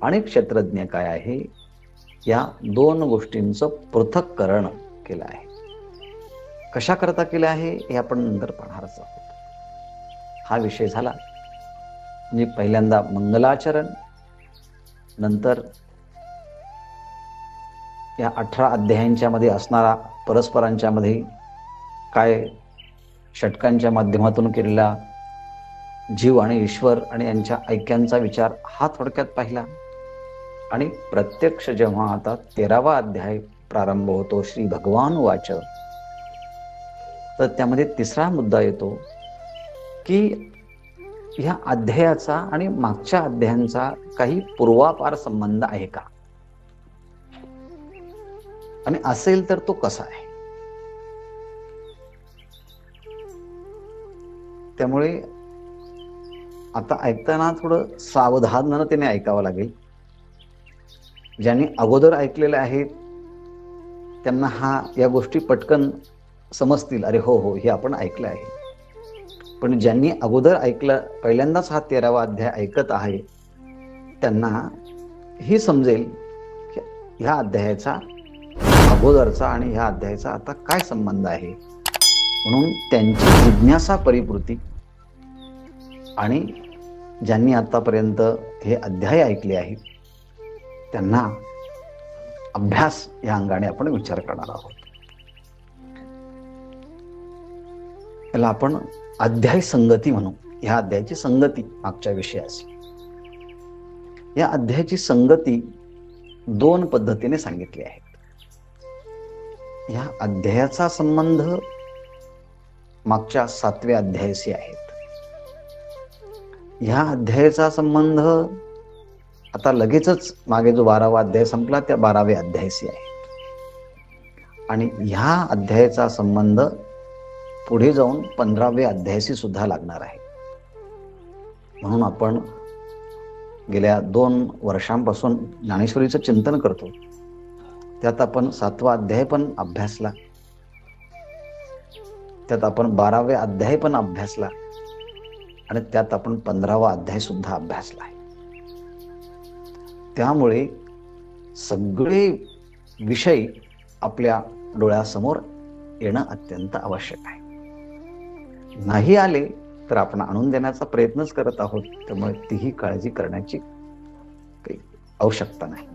आणि क्षेत्रज्ञ काय आहे या दोन गोष्टींचं पृथक्करण केलं आहे. कशा करता केलं आहे हे आपण नंतर पाहणारच आहोत. हा विषय झाला म्हणजे पहिल्यांदा मंगलाचरण, नंतर या 18 अध्यायांच्या मध्ये असणारा परस्परांच्या मध्ये काय षटकांच्या माध्यमातून केलेला जीव आणि ईश्वर आणि यांच्या ऐक्यांचा विचार हा थोडक्यात पाहिला. आणि प्रत्यक्ष जेव्हा आता 13वा अध्याय प्रारंभ होतो श्री भगवान वाच, तर त्यामध्ये तिसरा मुद्दा येतो की ह्या अध्यायाचा आणि मागच्या अध्यायांचा काही पूर्वापार संबंध आहे का, आणि असेल तर तो कसा आहे. त्यामुळे आता ऐकताना थोडं सावधानतेने ऐकावं लागेल. ज्यांनी अगोदर ऐकलेले आहेत त्यांना या गोष्टी पटकन समजतील, अरे हो हो हे आपण ऐकलं आहे. पण ज्यांनी अगोदर ऐकलं, पहिल्यांदाच हा 13वा अध्याय ऐकत आहे, त्यांना ही समजेल की ह्या अध्यायाचा अगोदरचा आणि ह्या अध्यायाचा आता काय संबंध आहे. म्हणून त्यांची जिज्ञासा परिपूर्ती, आणि ज्यांनी आतापर्यंत हे अध्याय ऐकले आहेत त्यांना अभ्यास या अंगाने आपण विचार करणार आहोत. याला आपण अध्याय संगती म्हणू. ह्या अध्यायाची संगती मागच्या विषयाशी. या अध्यायाची संगती 2 पद्धतीने सांगितली आहे. या अध्यायाचा संबंध मागच्या 7व्या अध्यायाशी आहेत. ह्या अध्यायाचा संबंध आता लगेचच मागे जो 12वा अध्याय संपला त्या 12व्या अध्यायाशी आहे. आणि ह्या अध्यायाचा संबंध पुढे जाऊन 15व्या अध्यायाशी सुद्धा लागणार आहे. म्हणून आपण गेल्या 2 वर्षांपासून ज्ञानेश्वरीचं चिंतन करतो. त्यात आपण 7वा अध्याय पण अभ्यासला, त्यात आपण 12व्या अध्याय पण अभ्यासला, आणि त्यात आपण 15वा अध्याय सुद्धा अभ्यासला आहे. त्यामुळे सगळे विषय आपल्या डोळ्यासमोर येणं अत्यंत आवश्यक आहे. नाही आले तर आपण आणून देण्याचा प्रयत्नच करत आहोत, त्यामुळे तीही काळजी करण्याची काही आवश्यकता नाही.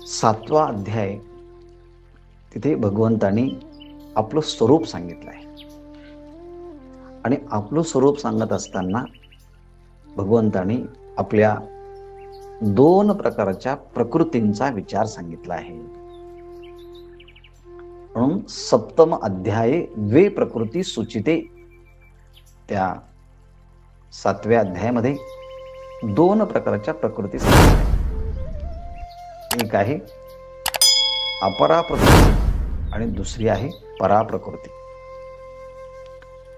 7वा अध्याय, तिथे भगवंतांनी आपलं स्वरूप सांगितलं आहे. आणि आपलं स्वरूप सांगत असताना भगवंतांनी आपल्या 2 प्रकारच्या प्रकृतींचा विचार सांगितला आहे. म्हणून 7म अध्याये 2 प्रकृती सूचिते, त्या 7व्या अध्यायामध्ये 2 प्रकारच्या प्रकृती सांगितल्या. एक आहे अपरा प्रकृती आणि दुसरी आहे परा प्रकृती.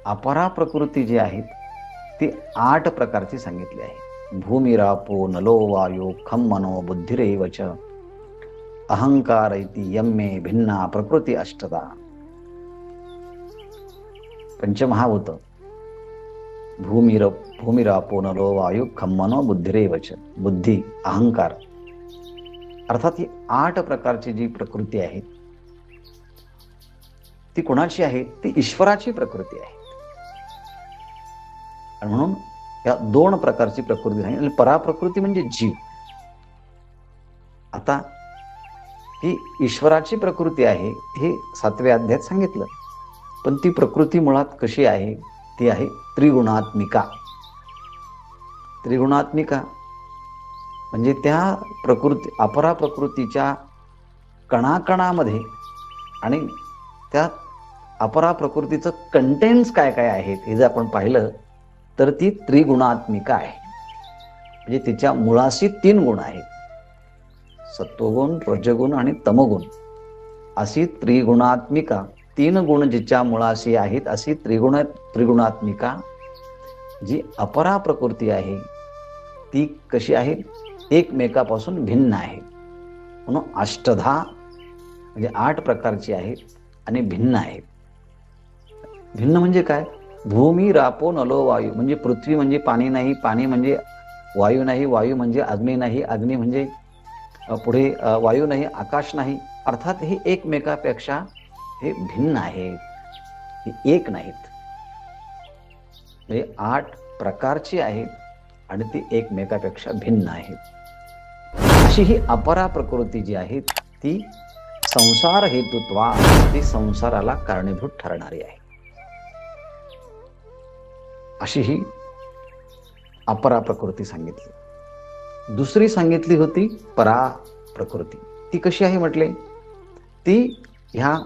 अपरा प्रकृती जी आहेत ती 8 प्रकारची सांगितली आहे. भूमिरापो नलो वायो खम मनो बुद्धिरेव च अहंकार इति यम्मे भिन्ना प्रकृती अष्टदा. पंचमहाभूत भूमिरापो नलो वायू खम मनो बुद्धिरेव च, बुद्धी अहंकार, अर्थात ही 8 प्रकारची जी प्रकृती आहे ती कोणाची आहे? ती ईश्वराची प्रकृती आहे. आणि म्हणून या 2 प्रकारची प्रकृती आहे. पराप्रकृती म्हणजे जीव. आता ही ईश्वराची प्रकृती आहे हे 7व्या अध्यायात सांगितलं, पण ती प्रकृती मुळात कशी आहे? ती आहे त्रिगुणात्मिका. त्रिगुणात्मिका म्हणजे त्या प्रकृती, अपरा प्रकृतीच्या कणाकणामध्ये आणि त्या अपरा प्रकृतीचं कंटेंट्स काय काय आहेत हे जर आपण पाहिलं तर ती त्रिगुणात्मिका आहे. म्हणजे तिच्या मुळाशी 3 गुण आहेत, सत्वगुण, रजगुण आणि तमगुण. अशी त्रिगुणात्मिका, 3 गुण जिच्या मुळाशी आहेत अशी त्रिगुणात्मिका जी अपरा प्रकृती आहे ती कशी आहे? एकमेकापासून भिन्न आहे. म्हणून अष्टधा म्हणजे 8 प्रकारची आहेत आणि भिन्न आहेत. भिन्न म्हणजे काय? भूमी रापो नलो वायू म्हणजे पृथ्वी म्हणजे पाणी नाही, पाणी म्हणजे वायू नाही, वायू म्हणजे अग्नी नाही, अग्नी म्हणजे पुढे वायू नाही, आकाश नाही. अर्थात हे एकमेकापेक्षा हे भिन्न आहेत, हे एक नाहीत. म्हणजे 8 प्रकारची आहेत आणि ती एकमेकापेक्षा भिन्न आहेत. अशी ही अपरा प्रकृती जी आहे ती संसार हेतुत्वा, ती संसाराला कारणीभूत ठरणारी आहे. अशी ही अपरा प्रकृती सांगितली. दुसरी सांगितली होती परा प्रकृती. ती कशी आहे म्हटले? ती ह्या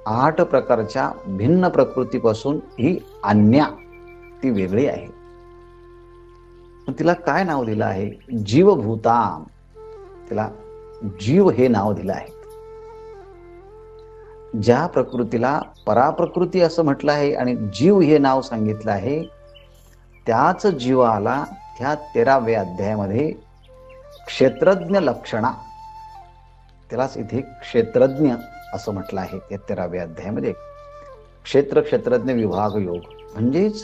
8 प्रकारच्या भिन्न प्रकृतीपासून ही अन्या, ती वेगळी आहे. तिला काय नाव दिलं आहे? जीवभूता. तिला जीव हे नाव दिलं आहे. ज्या प्रकृतीला पराप्रकृती असं म्हटलं आहे आणि जीव हे नाव सांगितलं आहे, त्याच जीवाला ह्या 13व्या अध्यायामध्ये क्षेत्रज्ञ लक्षणा, त्यालाच इथे क्षेत्रज्ञ असं म्हटलं आहे. या 13व्या अध्यायामध्ये क्षेत्रज्ञ विभाग योग, म्हणजेच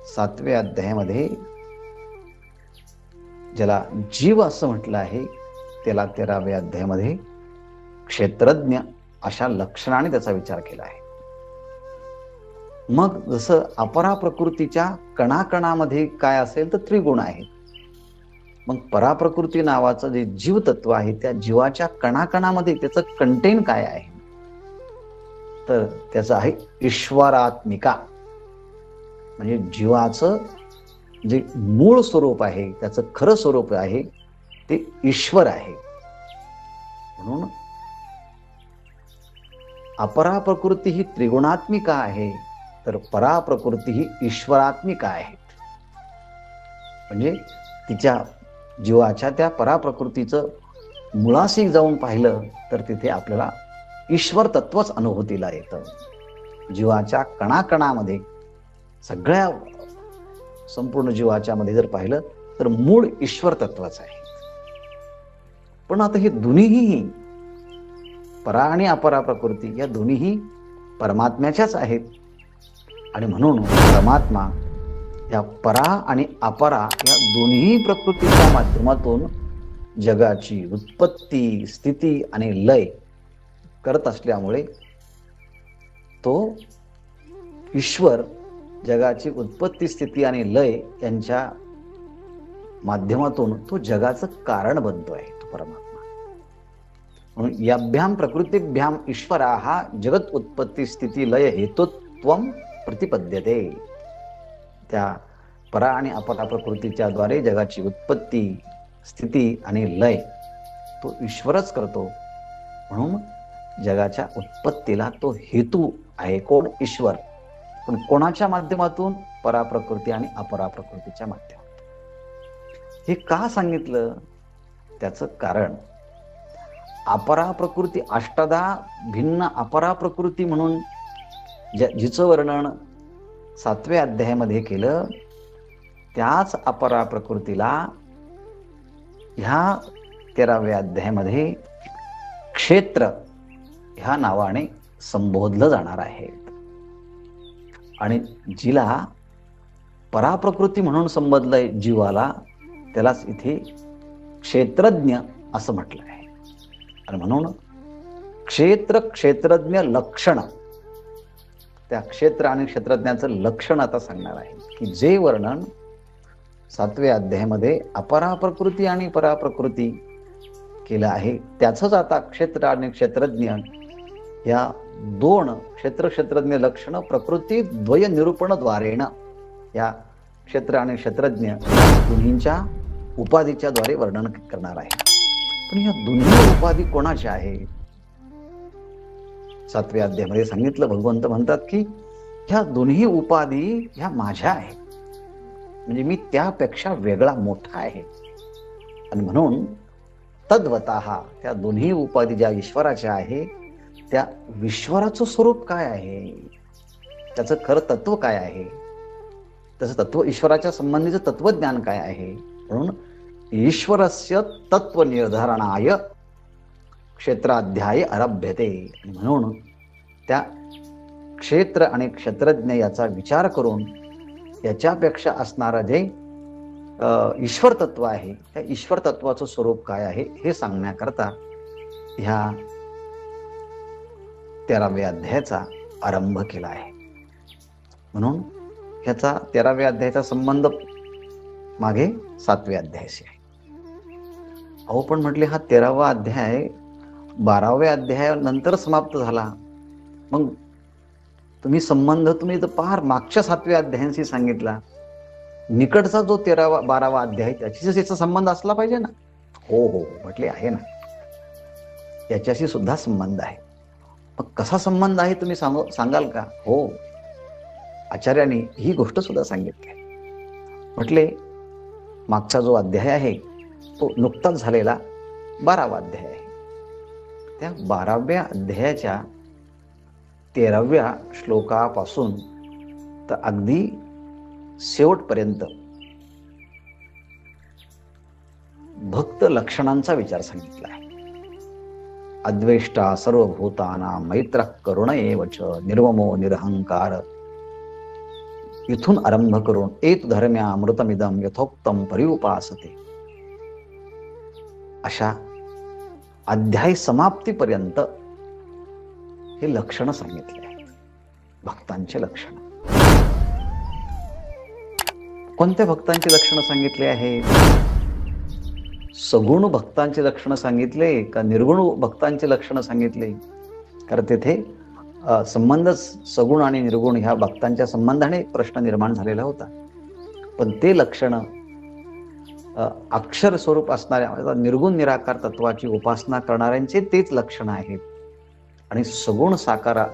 7व्या अध्यायामध्ये ज्याला जीव असं म्हटलं आहे त्याला 13व्या अध्यायामध्ये क्षेत्रज्ञ अशा लक्षणाने त्याचा विचार केला आहे. मग जसं अपरा प्रकृतीच्या कणाकणामध्ये काय असेल तर त्रिगुण आहे, मग पराप्रकृती नावाचं जे जीव तत्व आहे त्या जीवाच्या कणाकणामध्ये त्याचं कंटेंट काय आहे? तर त्याचं आहे ईश्वरात्मिका. म्हणजे जीवाचं जे मूळ स्वरूप आहे, त्याचं खरं स्वरूप आहे ते ईश्वर आहे. म्हणून अपरा प्रकृती ही त्रिगुणात्मिका आहे, तर परा प्रकृती ही ईश्वरात्मिका आहे. म्हणजे तिच्या जीवाच्या त्या पराप्रकृतीचं मुळाशी जाऊन पाहिलं तर तिथे आपल्याला ईश्वर तत्वच अनुभूतीला येतं. जीवाच्या कणाकणामध्ये, सगळ्या संपूर्ण जीवाच्या मध्ये जर पाहिलं तर मूळ ईश्वर तत्वच आहे. पण आता हे दोन्हीही परा आणि अपरा प्रकृती या दोन्हीही परमात्म्याच्याच आहेत. आणि म्हणून परमात्मा या परा आणि अपरा या दोन्ही प्रकृतीच्या माध्यमातून जगाची उत्पत्ती, स्थिती आणि लय करत असल्यामुळे तो ईश्वर जगाची उत्पत्ती, स्थिती आणि लय यांच्या माध्यमातून तो जगाचं कारण बनतो आहे, तो परमात्मा. म्हणून याभ्याम प्रकृतीभ्याम ईश्वरा हा जगत उत्पत्ती स्थिती लय हेतुत्वम प्रतिपद्यते. त्या परा आणि अपरा प्रकृतीच्या द्वारे जगाची उत्पत्ती, स्थिती आणि लय तो ईश्वरच करतो. म्हणून जगाच्या उत्पत्तीला तो हेतू आहे कोण? ईश्वर. पण कोणाच्या माध्यमातून? परा प्रकृती आणि अपरा प्रकृतीच्या माध्यमातून. हे का सांगितलं? त्याचं कारण अपरा प्रकृती, अष्टदा भिन्न अपरा प्रकृती म्हणून जिचं वर्णन 7व्या अध्यायामध्ये केलं, त्याच अपरा प्रकृतीला ह्या 13व्या अध्यायामध्ये क्षेत्र ह्या नावाने संबोधलं जाणार आहे. आणि जिला पराप्रकृती म्हणून संबोधलंय जीवाला, त्यालाच इथे क्षेत्रज्ञ असं म्हटलं आहे. आणि म्हणून क्षेत्रज्ञ लक्षण, त्या क्षेत्र आणि क्षेत्रज्ञाचं लक्षण आता सांगणार आहे की जे वर्णन 7व्या अध्यायामध्ये अपरा प्रकृती आणि पराप्रकृती केलं आहे, त्याचंच आता क्षेत्र आणि क्षेत्रज्ञ या दोन क्षेत्रज्ञ लक्षण प्रकृती द्वय निरूपणद्वारेण या क्षेत्र आणि क्षेत्रज्ञ दोन्हींच्या उपाधीच्या द्वारे वर्णन करणार आहे. पण या दोन्ही उपाधी कोणाच्या आहे? 7व्या अध्यायामध्ये सांगितलं, भगवंत म्हणतात की ह्या दोन्ही उपाधी ह्या माझ्या आहेत, म्हणजे मी त्यापेक्षा वेगळा मोठा आहे. आणि म्हणून तद्वतः त्या दोन्ही उपाधी ज्या ईश्वराच्या आहे, त्या ईश्वराचं स्वरूप काय आहे, त्याचं खरं तत्व काय आहे, त्याचं तत्व, ईश्वराच्या संबंधीचं तत्वज्ञान काय आहे. म्हणून ईश्वरस्य तत्व निर्धारणाय क्षेत्राध्याय आरभ्यते. म्हणून त्या क्षेत्र आणि क्षेत्रज्ञ याचा विचार करून याच्यापेक्षा असणारं जे ईश्वर तत्व आहे, त्या ईश्वर तत्वाचं स्वरूप काय आहे हे सांगण्याकरता ह्या 13व्या अध्यायाचा आरंभ केला आहे. म्हणून ह्याचा 13व्या अध्यायाचा संबंध मागे 7व्या अध्यायाशी आहे. अहो पण म्हटले हा 13वा अध्याय 12व्या अध्यायानंतर समाप्त झाला, मग तुम्ही संबंध तर पार मागच्या 7व्या अध्यायांशी सांगितला, निकटचा जो 12वा अध्याय त्याच्याशी याचा संबंध असला पाहिजे ना. हो हो म्हटले आहे ना, याच्याशी सुद्धा संबंध आहे. मग कसा संबंध आहे तुम्ही सांगाल का? हो, आचार्यांनी ही गोष्ट सुद्धा सांगितली. म्हटले मागचा जो अध्याय आहे तो नुकताच झालेला 12वा अध्याय आहे. त्या 12व्या अध्यायाच्या 13व्या श्लोकापासून तर अगदी शेवटपर्यंत भक्त लक्षणांचा विचार सांगितला आहे. अद्वेष्टा सर्वभूतानां मैत्रः करुण एव च निर्ममो निरहंकार, इथून आरंभ करून एत धर्म्यामृतमिदं यथोक्तम परिउपासते, अशा अध्याय समाप्तीपर्यंत हे लक्षण सांगितले आहेत, भक्तांचे लक्षण. कोणत्या भक्तांची लक्षणं सांगितले आहेत? सगुण भक्तांचे लक्षणं सांगितले का निर्गुण भक्तांचे लक्षणं सांगितले? कारण तेथे संबंधच सगुण आणि निर्गुण ह्या भक्तांच्या संबंधाने प्रश्न निर्माण झालेला होता. पण ते लक्षण अक्षर स्वरूप असणाऱ्या निर्गुण निराकार तत्वाची उपासना करणाऱ्यांचे तेच लक्षण आहेत. आणि सगुण साकारा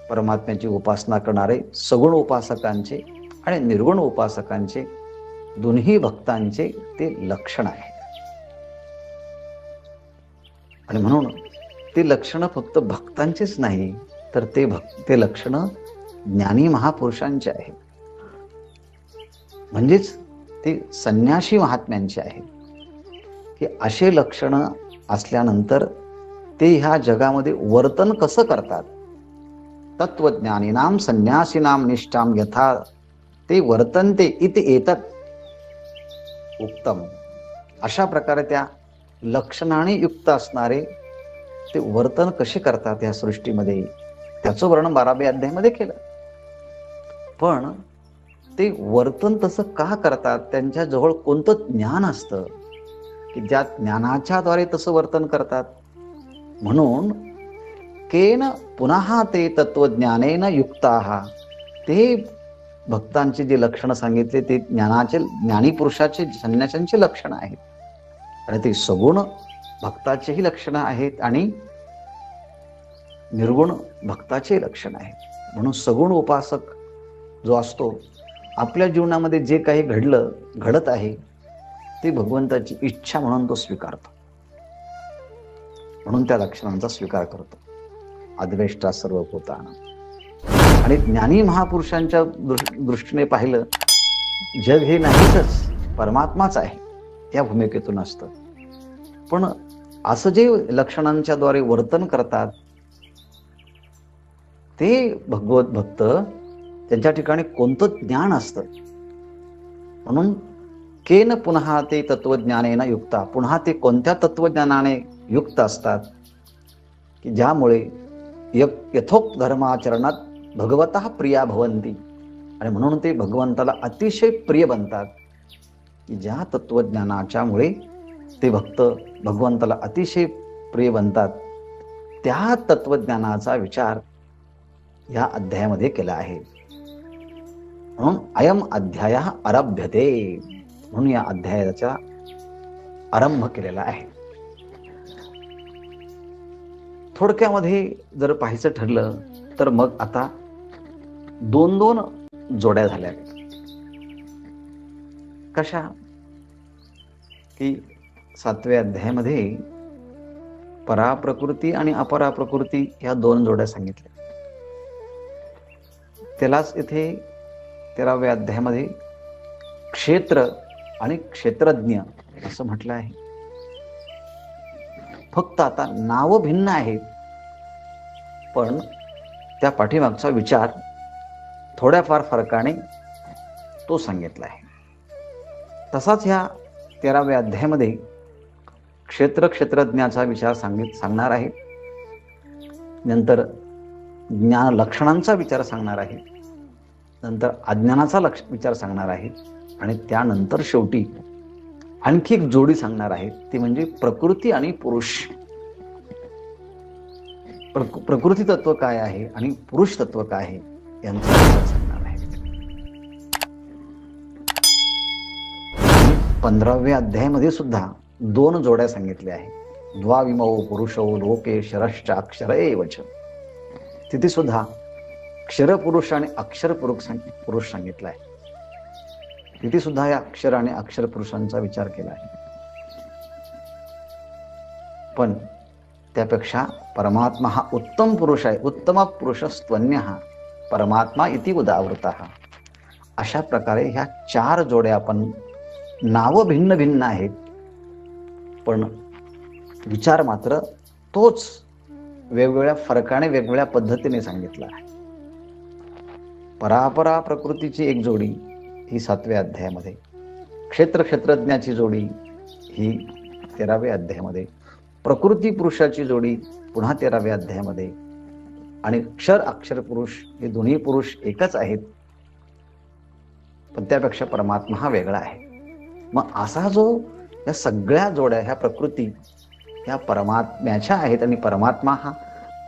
परमात्म्याची उपासना करणारे सगुण उपासकांचे आणि निर्गुण उपासकांचे दोन्ही भक्तांचे ते लक्षण आहे. आणि म्हणून ते लक्षण फक्त भक्तांचेच नाही, तर ते लक्षण ज्ञानी महापुरुषांचे आहेत. म्हणजेच ते संन्यासी महात्म्यांचे आहेत. की असे लक्षण असल्यानंतर ते ह्या जगामध्ये वर्तन कसं करतात. तत्वज्ञानीनाम संन्यासीनाम निष्ठाम यथा ते वर्तन्ते इति एतत् उत्तम. अशा प्रकारे त्या लक्षणाने युक्त असणारे ते वर्तन कसे करतात या सृष्टीमध्ये, त्याचं वर्णन 12व्या अध्यायामध्ये केलं. पण ते वर्तन तसं का करतात, त्यांच्या जवळ कोणतं ज्ञान असतं की ज्या ज्ञानाच्या द्वारे तसं वर्तन करतात. म्हणून केन पुन्हा ते तत्वज्ञानेन युक्ताः, ते भक्तांचे जे लक्षण सांगितले ते ज्ञानाचे, ज्ञानी पुरुषाचे, संन्याशांचे लक्षण आहेत. आणि ते सगुण भक्ताचेही लक्षण आहेत आणि निर्गुण भक्ताचे लक्षण आहेत. म्हणून सगुण उपासक जो असतो, आपल्या जीवनामध्ये जे काही घडत आहे ते भगवंताची इच्छा म्हणून तो स्वीकारतो, म्हणून त्या लक्षणांचा स्वीकार करतो. अद्वेष्टा सर्वभूतानां. आणि ज्ञानी महापुरुषांच्या दृष्टीने पाहिलं, जग हे नाहीच, परमात्माच आहे या भूमिकेतून असतं. पण असं जे लक्षणांच्या द्वारे वर्तन करतात ते भगवत भक्त, त्यांच्या ठिकाणी कोणतं ज्ञान असतं. म्हणून केन पुन्हा ते तत्वज्ञानेन युक्ता, पुन्हा ते कोणत्या तत्वज्ञानाने युक्त असतात की ज्यामुळे यथोक्त धर्माचरणात भगवतः प्रिया भवंती. आणि म्हणून ते भगवंताला अतिशय प्रिय बनतात की ज्या तत्वज्ञानाच्या मुळे ते भक्त भगवंताला अतिशय प्रिय बनतात, त्या तत्वज्ञानाचा विचार या अध्यायामध्ये केला आहे. म्हणून अयम अध्याय आरभ्यते, म्हणून या अध्यायाचा आरंभ केलेला आहे. थोडक्यामध्ये जर पाहायचं ठरलं तर मग आता दोन दोन जोड्या झाल्या. कशा की 7व्या अध्यायामध्ये पराप्रकृती आणि अपराप्रकृती या दोन जोड्या सांगितल्या. त्यालाच इथे 13व्या अध्यायामध्ये क्षेत्र आणि क्षेत्रज्ञ असं म्हटलं आहे. फक्त आता नाव भिन्न आहेत, पण त्या पाठीमागचा विचार थोड्याफार फरकाने तो सांगितला आहे. तसाच ह्या 13व्या अध्यायामध्ये क्षेत्रज्ञाचा विचार सांगणार आहे. नंतर ज्ञान लक्षणांचा विचार सांगणार आहे. नंतर अज्ञानाचा विचार सांगणार आहे. आणि त्यानंतर शेवटी आणखी एक जोडी सांगणार आहे, ती म्हणजे प्रकृती आणि पुरुष. प्रकृती तत्व काय आहे आणि पुरुष तत्व काय आहे यांचा विचार सांगणार आहे. 15व्या अध्यायामध्ये सुद्धा दोन जोड्या सांगितल्या आहेत. द्वाविमौ पुरुषौ लोके शरश्च अक्षर एवच. तिथे सुद्धा क्षरपुरुष आणि अक्षर पुरुष सांगितला आहे. तिथे सुद्धा या अक्षर आणि अक्षर पुरुषांचा विचार केला आहे. पण त्यापेक्षा परमात्मा हा उत्तम पुरुष आहे. उत्तम पुरुषस्त्वन्य परमात्मा इति उदावृतः. अशा प्रकारे ह्या चार जोड्या, आपण नाव भिन्न भिन्न आहेत पण विचार मात्र तोच वेगवेगळ्या फरकाने वेगवेगळ्या पद्धतीने सांगितला आहे. परापरा प्रकृतीची एक जोडी ही 7व्या अध्यायामध्ये, क्षेत्रज्ञाची जोडी ही 13व्या अध्यायामध्ये, प्रकृती पुरुषाची जोडी पुन्हा 13व्या अध्यायामध्ये, आणि अक्षर पुरुष हे दोन्ही पुरुष एकच आहेत पण त्यापेक्षा परमात्मा हा वेगळा आहे. मग असा जो या सगळ्या जोड्या, ह्या प्रकृती ह्या परमात्म्याच्या आहेत आणि परमात्मा हा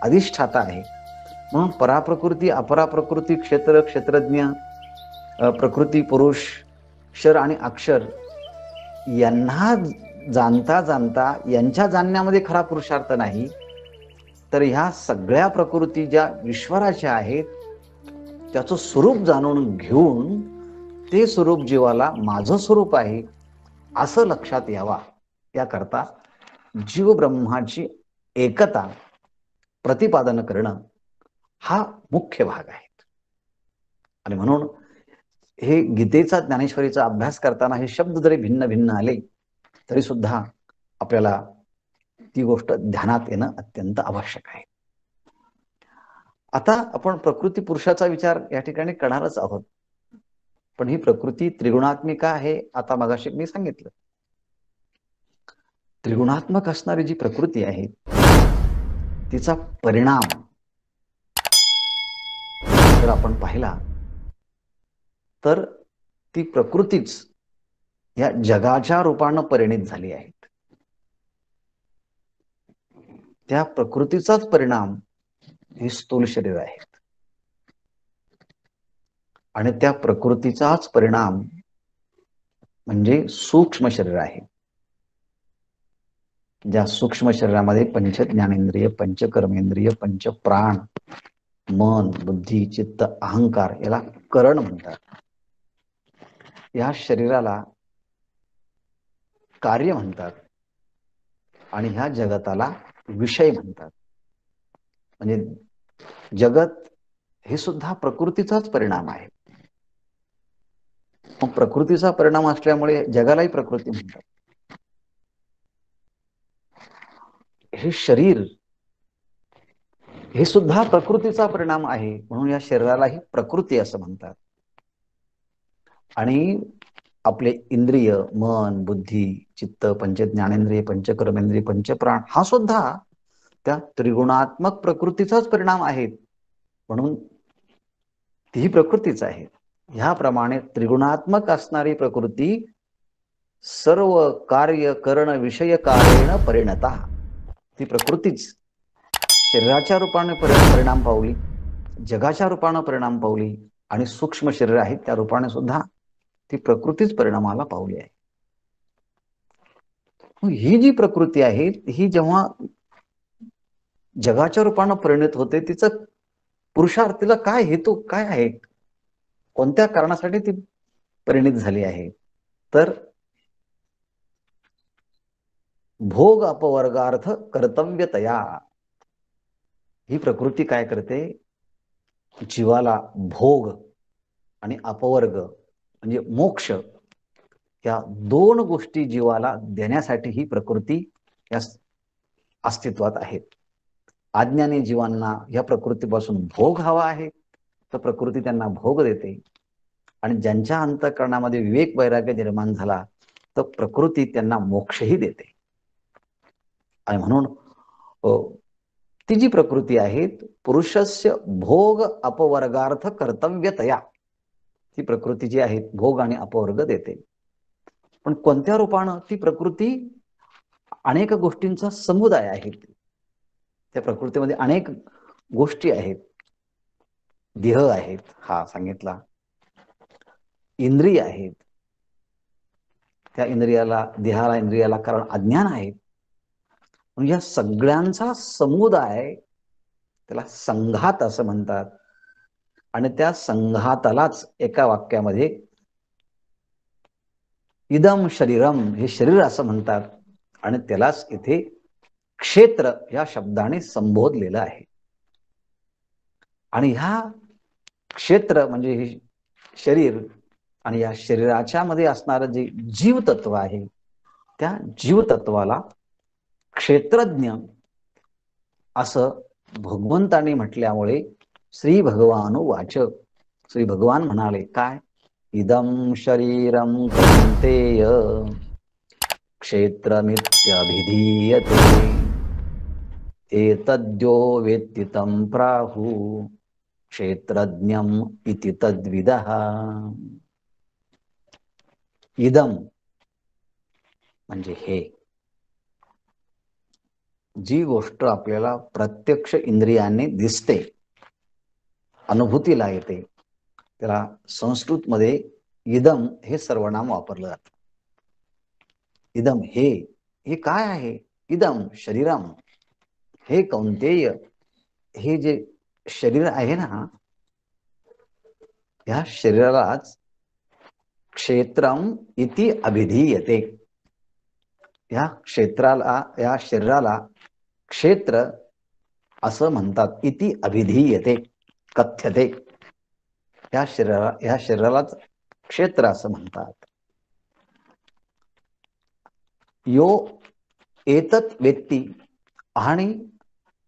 अधिष्ठाता आहे. म्हणून पराप्रकृती अपराप्रकृती क्षेत्रज्ञ प्रकृती पुरुष क्षर आणि अक्षर यांना जाणता जाणता यांच्या जाणण्यामध्ये खरा पुरुषार्थ नाही, तर ह्या सगळ्या प्रकृती ज्या ईश्वराच्या आहेत त्याचं स्वरूप जाणून घेऊन ते स्वरूप जीवाला माझं स्वरूप आहे असं लक्षात यावा, याकरता जीव ब्रह्माची एकता प्रतिपादन करणं हा मुख्य भाग आहे. आणि म्हणून हे गीतेचा ज्ञानेश्वरीचा अभ्यास करताना हे शब्द जरी भिन्न भिन्न आले तरी सुद्धा आपल्याला ती गोष्ट ध्यानात येणं अत्यंत आवश्यक आहे. आता आपण प्रकृती पुरुषाचा विचार या ठिकाणी करणारच आहोत. पण ही प्रकृती त्रिगुणात्मिका आहे. आता मगाशी मी सांगितलं, त्रिगुणात्मक असणारी जी प्रकृती आहे तिचा परिणाम जर आपण पाहिला तर ती प्रकृतीच या जगाच्या रूपानं परिणित झाली आहे. त्या प्रकृतीचाच परिणाम ही स्थूल शरीर आहेत आणि त्या प्रकृतीचाच परिणाम म्हणजे सूक्ष्म शरीर आहे. ज्या सूक्ष्म शरीरामध्ये पंच ज्ञानेंद्रिय, पंच कर्मेंद्रिय, पंच प्राण, मन, बुद्धी, चित्त, अहंकार याला करण म्हणतात. या शरीराला कार्य म्हणतात आणि ह्या जगताला विषय म्हणतात. म्हणजे जगत हे सुद्धा प्रकृतीचाच परिणाम आहे. मग प्रकृतीचा परिणाम असल्यामुळे जगालाही प्रकृती म्हणतात. हे शरीर हे सुद्धा प्रकृतीचा परिणाम आहे, म्हणून या शरीरालाही प्रकृती असं म्हणतात. आणि आपले इंद्रिय, मन, बुद्धी, चित्त, पंच ज्ञानेंद्रिय, पंच कर्मेंद्रिय, पंचप्राण हा सुद्धा त्या त्रिगुणात्मक प्रकृतीचाच परिणाम आहेत, म्हणून तीही प्रकृतीच आहे. ह्याप्रमाणे त्रिगुणात्मक असणारी प्रकृती सर्व कार्य करण विषय कारेण परिणता, ती प्रकृतीच शरीराच्या रूपाने परिणाम पावली, जगाच्या रूपाने परिणाम पावली आणि सूक्ष्म शरीर आहेत त्या रूपाने सुद्धा ती प्रकृतीच परिणामाला पावली आहे. ही जी प्रकृती आहे ही जेव्हा जगाच्या रूपाने परिणित होते, तिचं पुरुषार्थ, तिला काय हेतू काय आहे, कोणत्या कारणासाठी ती परिणित झाली आहे, तर भोग अपवर्गार्थ कर्तव्यतया. ही प्रकृती काय करते, जीवाला भोग आणि अपवर्ग म्हणजे मोक्ष या दोन गोष्टी जीवाला देण्यासाठी ही प्रकृती या अस्तित्वात आहे. अज्ञानी जीवांना या प्रकृतीपासून भोग हवा आहे, तर प्रकृती त्यांना भोग देते. आणि ज्यांच्या अंतःकरणामध्ये विवेक वैराग्य निर्माण झाला तर प्रकृती त्यांना मोक्षही देते. आणि म्हणून ती जी प्रकृती आहे पुरुषस्य भोग अपवर्गार्थ कर्तव्यतया, ती प्रकृती जी आहे भोग आणि अपवर्ग देते. पण कोणत्या रूपानं ती प्रकृती अनेक गोष्टींचा समुदाय आहे. त्या प्रकृतीमध्ये अनेक गोष्टी आहेत. देह आहेत, हा सांगितला, इंद्रिय आहेत, त्या इंद्रियाला देहाला इंद्रियाला कारण अज्ञान आहे. म्हणजे या सगळ्यांचा समुदाय त्याला संघात असं म्हणतात. आणि त्या संघातालाच एका वाक्यामध्ये इदम शरीरम हे शरीर असं म्हणतात. आणि त्यालाच इथे क्षेत्र या शब्दाने संबोधलेलं आहे. आणि ह्या क्षेत्र म्हणजे हे शरीर आणि या शरीराच्या मध्ये असणारं जे जीवतत्व आहे त्या जीवतत्वाला क्षेत्रज्ञ असं भगवंताने म्हटल्यामुळे श्री भगवानुवाच, श्री भगवान म्हणाले काय, इदं शरीरं कौन्तेय क्षेत्रमित्यभिधीयते एतद्यो वेत्ति तं प्राहुः क्षेत्रज्ञम् इति तद्विदः. इदम म्हणजे हे, जी गोष्ट आपल्याला प्रत्यक्ष इंद्रियाने दिसते, अनुभूतीला येते, त्याला संस्कृत मध्ये इदम हे सर्वनाम वापरलं जातं. इदम हे काय आहे, इदम शरीरम, हे कौंतेय, हे जे शरीर आहे ना, या शरीरालाच क्षेत्रम इति अभिधीयते, या क्षेत्राला या शरीराला क्षेत्र असं म्हणतात. इति अभिधीयते कथ्यते, या शरीरालाच क्षेत्र असं म्हणतात. यो एतत् व्यक्ती, आणि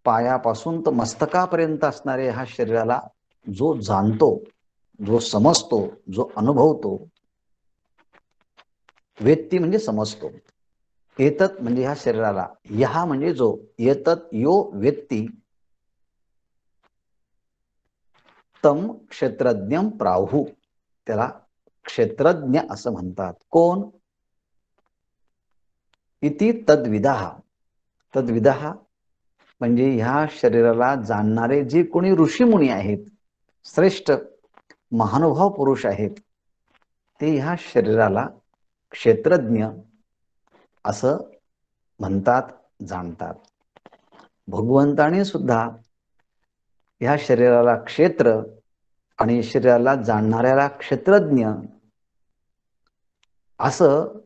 पायापासून तर मस्तकापर्यंत असणाऱ्या ह्या शरीराला जो जाणतो, जो समजतो, जो अनुभवतो, वेत्ती म्हणजे समजतो, एतत म्हणजे ह्या शरीराला, यहा म्हणजे जो, एतत यो वेत्ती तम क्षेत्रज्ञम प्राहु, त्याला क्षेत्रज्ञ असं म्हणतात. कोण? इति तद्विदाः. तद्विदाः म्हणजे ह्या शरीराला जाणणारे जे कोणी ऋषीमुनी आहेत, श्रेष्ठ महानुभाव पुरुष आहेत, ते ह्या शरीराला क्षेत्रज्ञ असं म्हणतात, जाणतात. भगवंताने सुद्धा ह्या शरीराला क्षेत्र आणि शरीराला जाणणाऱ्याला क्षेत्रज्ञ असं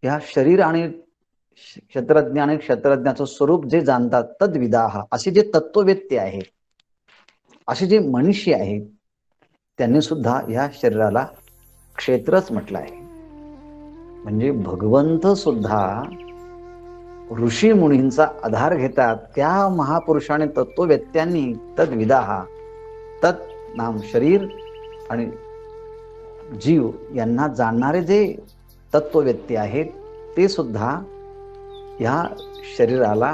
या शरीर आणि क्षेत्रज्ञ आणि क्षेत्रज्ञाचं स्वरूप जे जाणतात, तद्विदाः असे जे तत्ववेत्ते आहेत, असे जे मनुष्य आहेत, त्यांनी सुद्धा या शरीराला क्षेत्रच म्हटलं आहे. म्हणजे भगवंत सुद्धा ऋषी मुनींचा आधार घेतात. त्या महापुरुषाने तत्ववेत्यांनी तद्विदाः, तत् नाम शरीर आणि जीव यांना जाणणारे जे तत्ववेत्ते आहेत, ते सुद्धा या शरीराला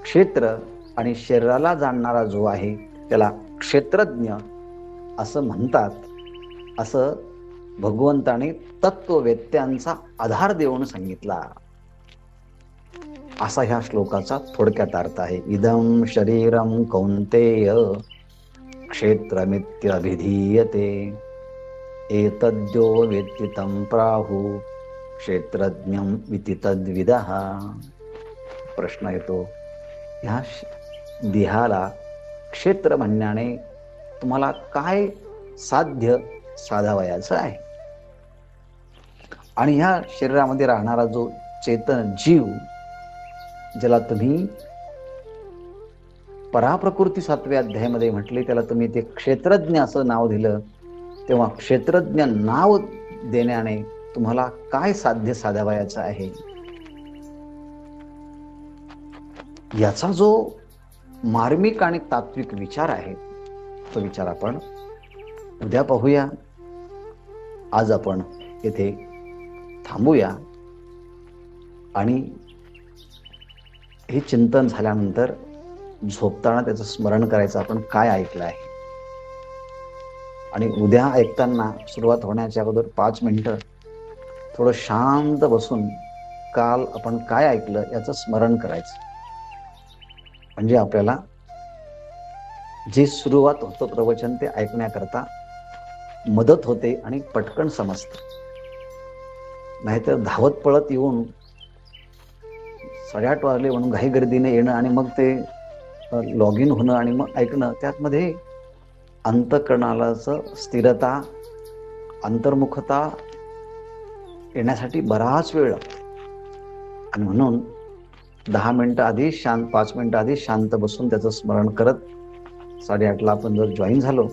क्षेत्र आणि शरीराला जाणणारा जो आहे त्याला क्षेत्रज्ञ असं म्हणतात. असं भगवंताने तत्ववेत्यांचा आधार देऊन सांगितला. असा ह्या श्लोकाचा थोडक्यात अर्थ आहे. इदं शरीरं कौन्तेय क्षेत्रमित्यभिधीयते एतद्यो वेत्ति तं प्राहु क्षेत्रज्ञं इति तद्विदः. प्रश्न येतो, ह्या देहाला क्षेत्र म्हणण्याने तुम्हाला काय साध्य साधावयाचं आहे? आणि ह्या शरीरामध्ये राहणारा जो चेतन जीव, ज्याला तुम्ही पराप्रकृती 7व्या अध्यायामध्ये म्हटले, त्याला तुम्ही ते क्षेत्रज्ञ असं नाव दिलं, तेव्हा क्षेत्रज्ञ नाव देण्याने तुम्हाला काय साध्य साधावयाचं आहे? याचा जो मार्मिक आणि तात्विक विचार आहे, तो विचार आपण उद्या पाहूया. आज आपण येथे थांबूया आणि हे चिंतन झाल्यानंतर झोपताना त्याचं स्मरण करायचं, आपण काय ऐकलं आहे. आणि उद्या ऐकताना सुरुवात होण्याच्या अगोदर 5 मिनिटं थोडं शांत बसून काल आपण काय ऐकलं याचं स्मरण करायचं. म्हणजे आपल्याला जे सुरुवात होतं प्रवचन ते ऐकण्याकरता मदत होते आणि पटकन समजतं. नाहीतर धावत पळत येऊन 8:30 वाजले म्हणून घाई गर्दीने येणं आणि मग ते लॉग इन होणं आणि मग ऐकणं, त्यामध्ये अंतःकरणाला स्थिरता, अंतर्मुखता येण्यासाठी बराच वेळ लागतो. आणि म्हणून 10 मिनिटं आधी 5 मिनिटं आधी शांत बसून त्याचं स्मरण करत 8:30ला आपण जर जॉईन झालो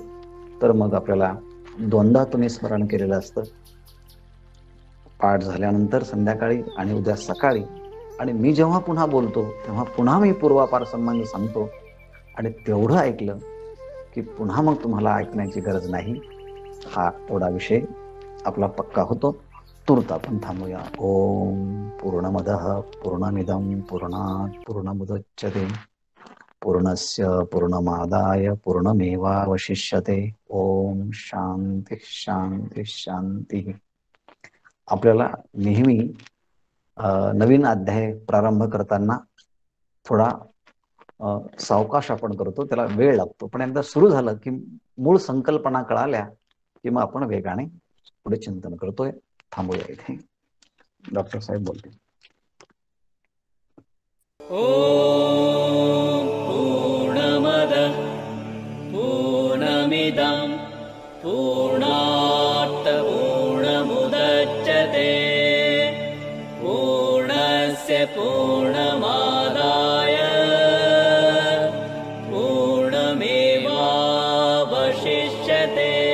तर मग आपल्याला 2दा तुम्ही स्मरण केलेलं असतं. पाठ झाल्यानंतर संध्याकाळी आणि उद्या सकाळी. आणि मी जेव्हा पुन्हा बोलतो तेव्हा पुन्हा मी पूर्वापार संबंध सांगतो आणि तेवढं ऐकलं की पुन्हा मग तुम्हाला ऐकण्याची गरज नाही. हा एवढा विषय आपला पक्का होतो. तूर्त आपण थांबूया. ओम पूर्णमदः पूर्णमिदं पूर्णात् पूर्णमुदच्यते पूर्णस्य पूर्णमादाय पूर्णमेवावशिष्यते. ओम शांती शांती शांती. आपल्याला नेहमी नवीन अध्याय प्रारंभ करताना थोडा सावकाश आपण करतो, त्याला वेळ लागतो. पण एकदा सुरू झालं की मूळ संकल्पना कळाल्या की मग आपण वेगाने पुढे चिंतन करतोय. थांबूया इथे. डॉक्टर साहेब बोलतील. ओम पूर्णमदः पूर्णमिदं पूर्णात् पूर्णमुदच्यते पूर्णस्य पूर्णमादाय पूर्णमेवावशिष्यते.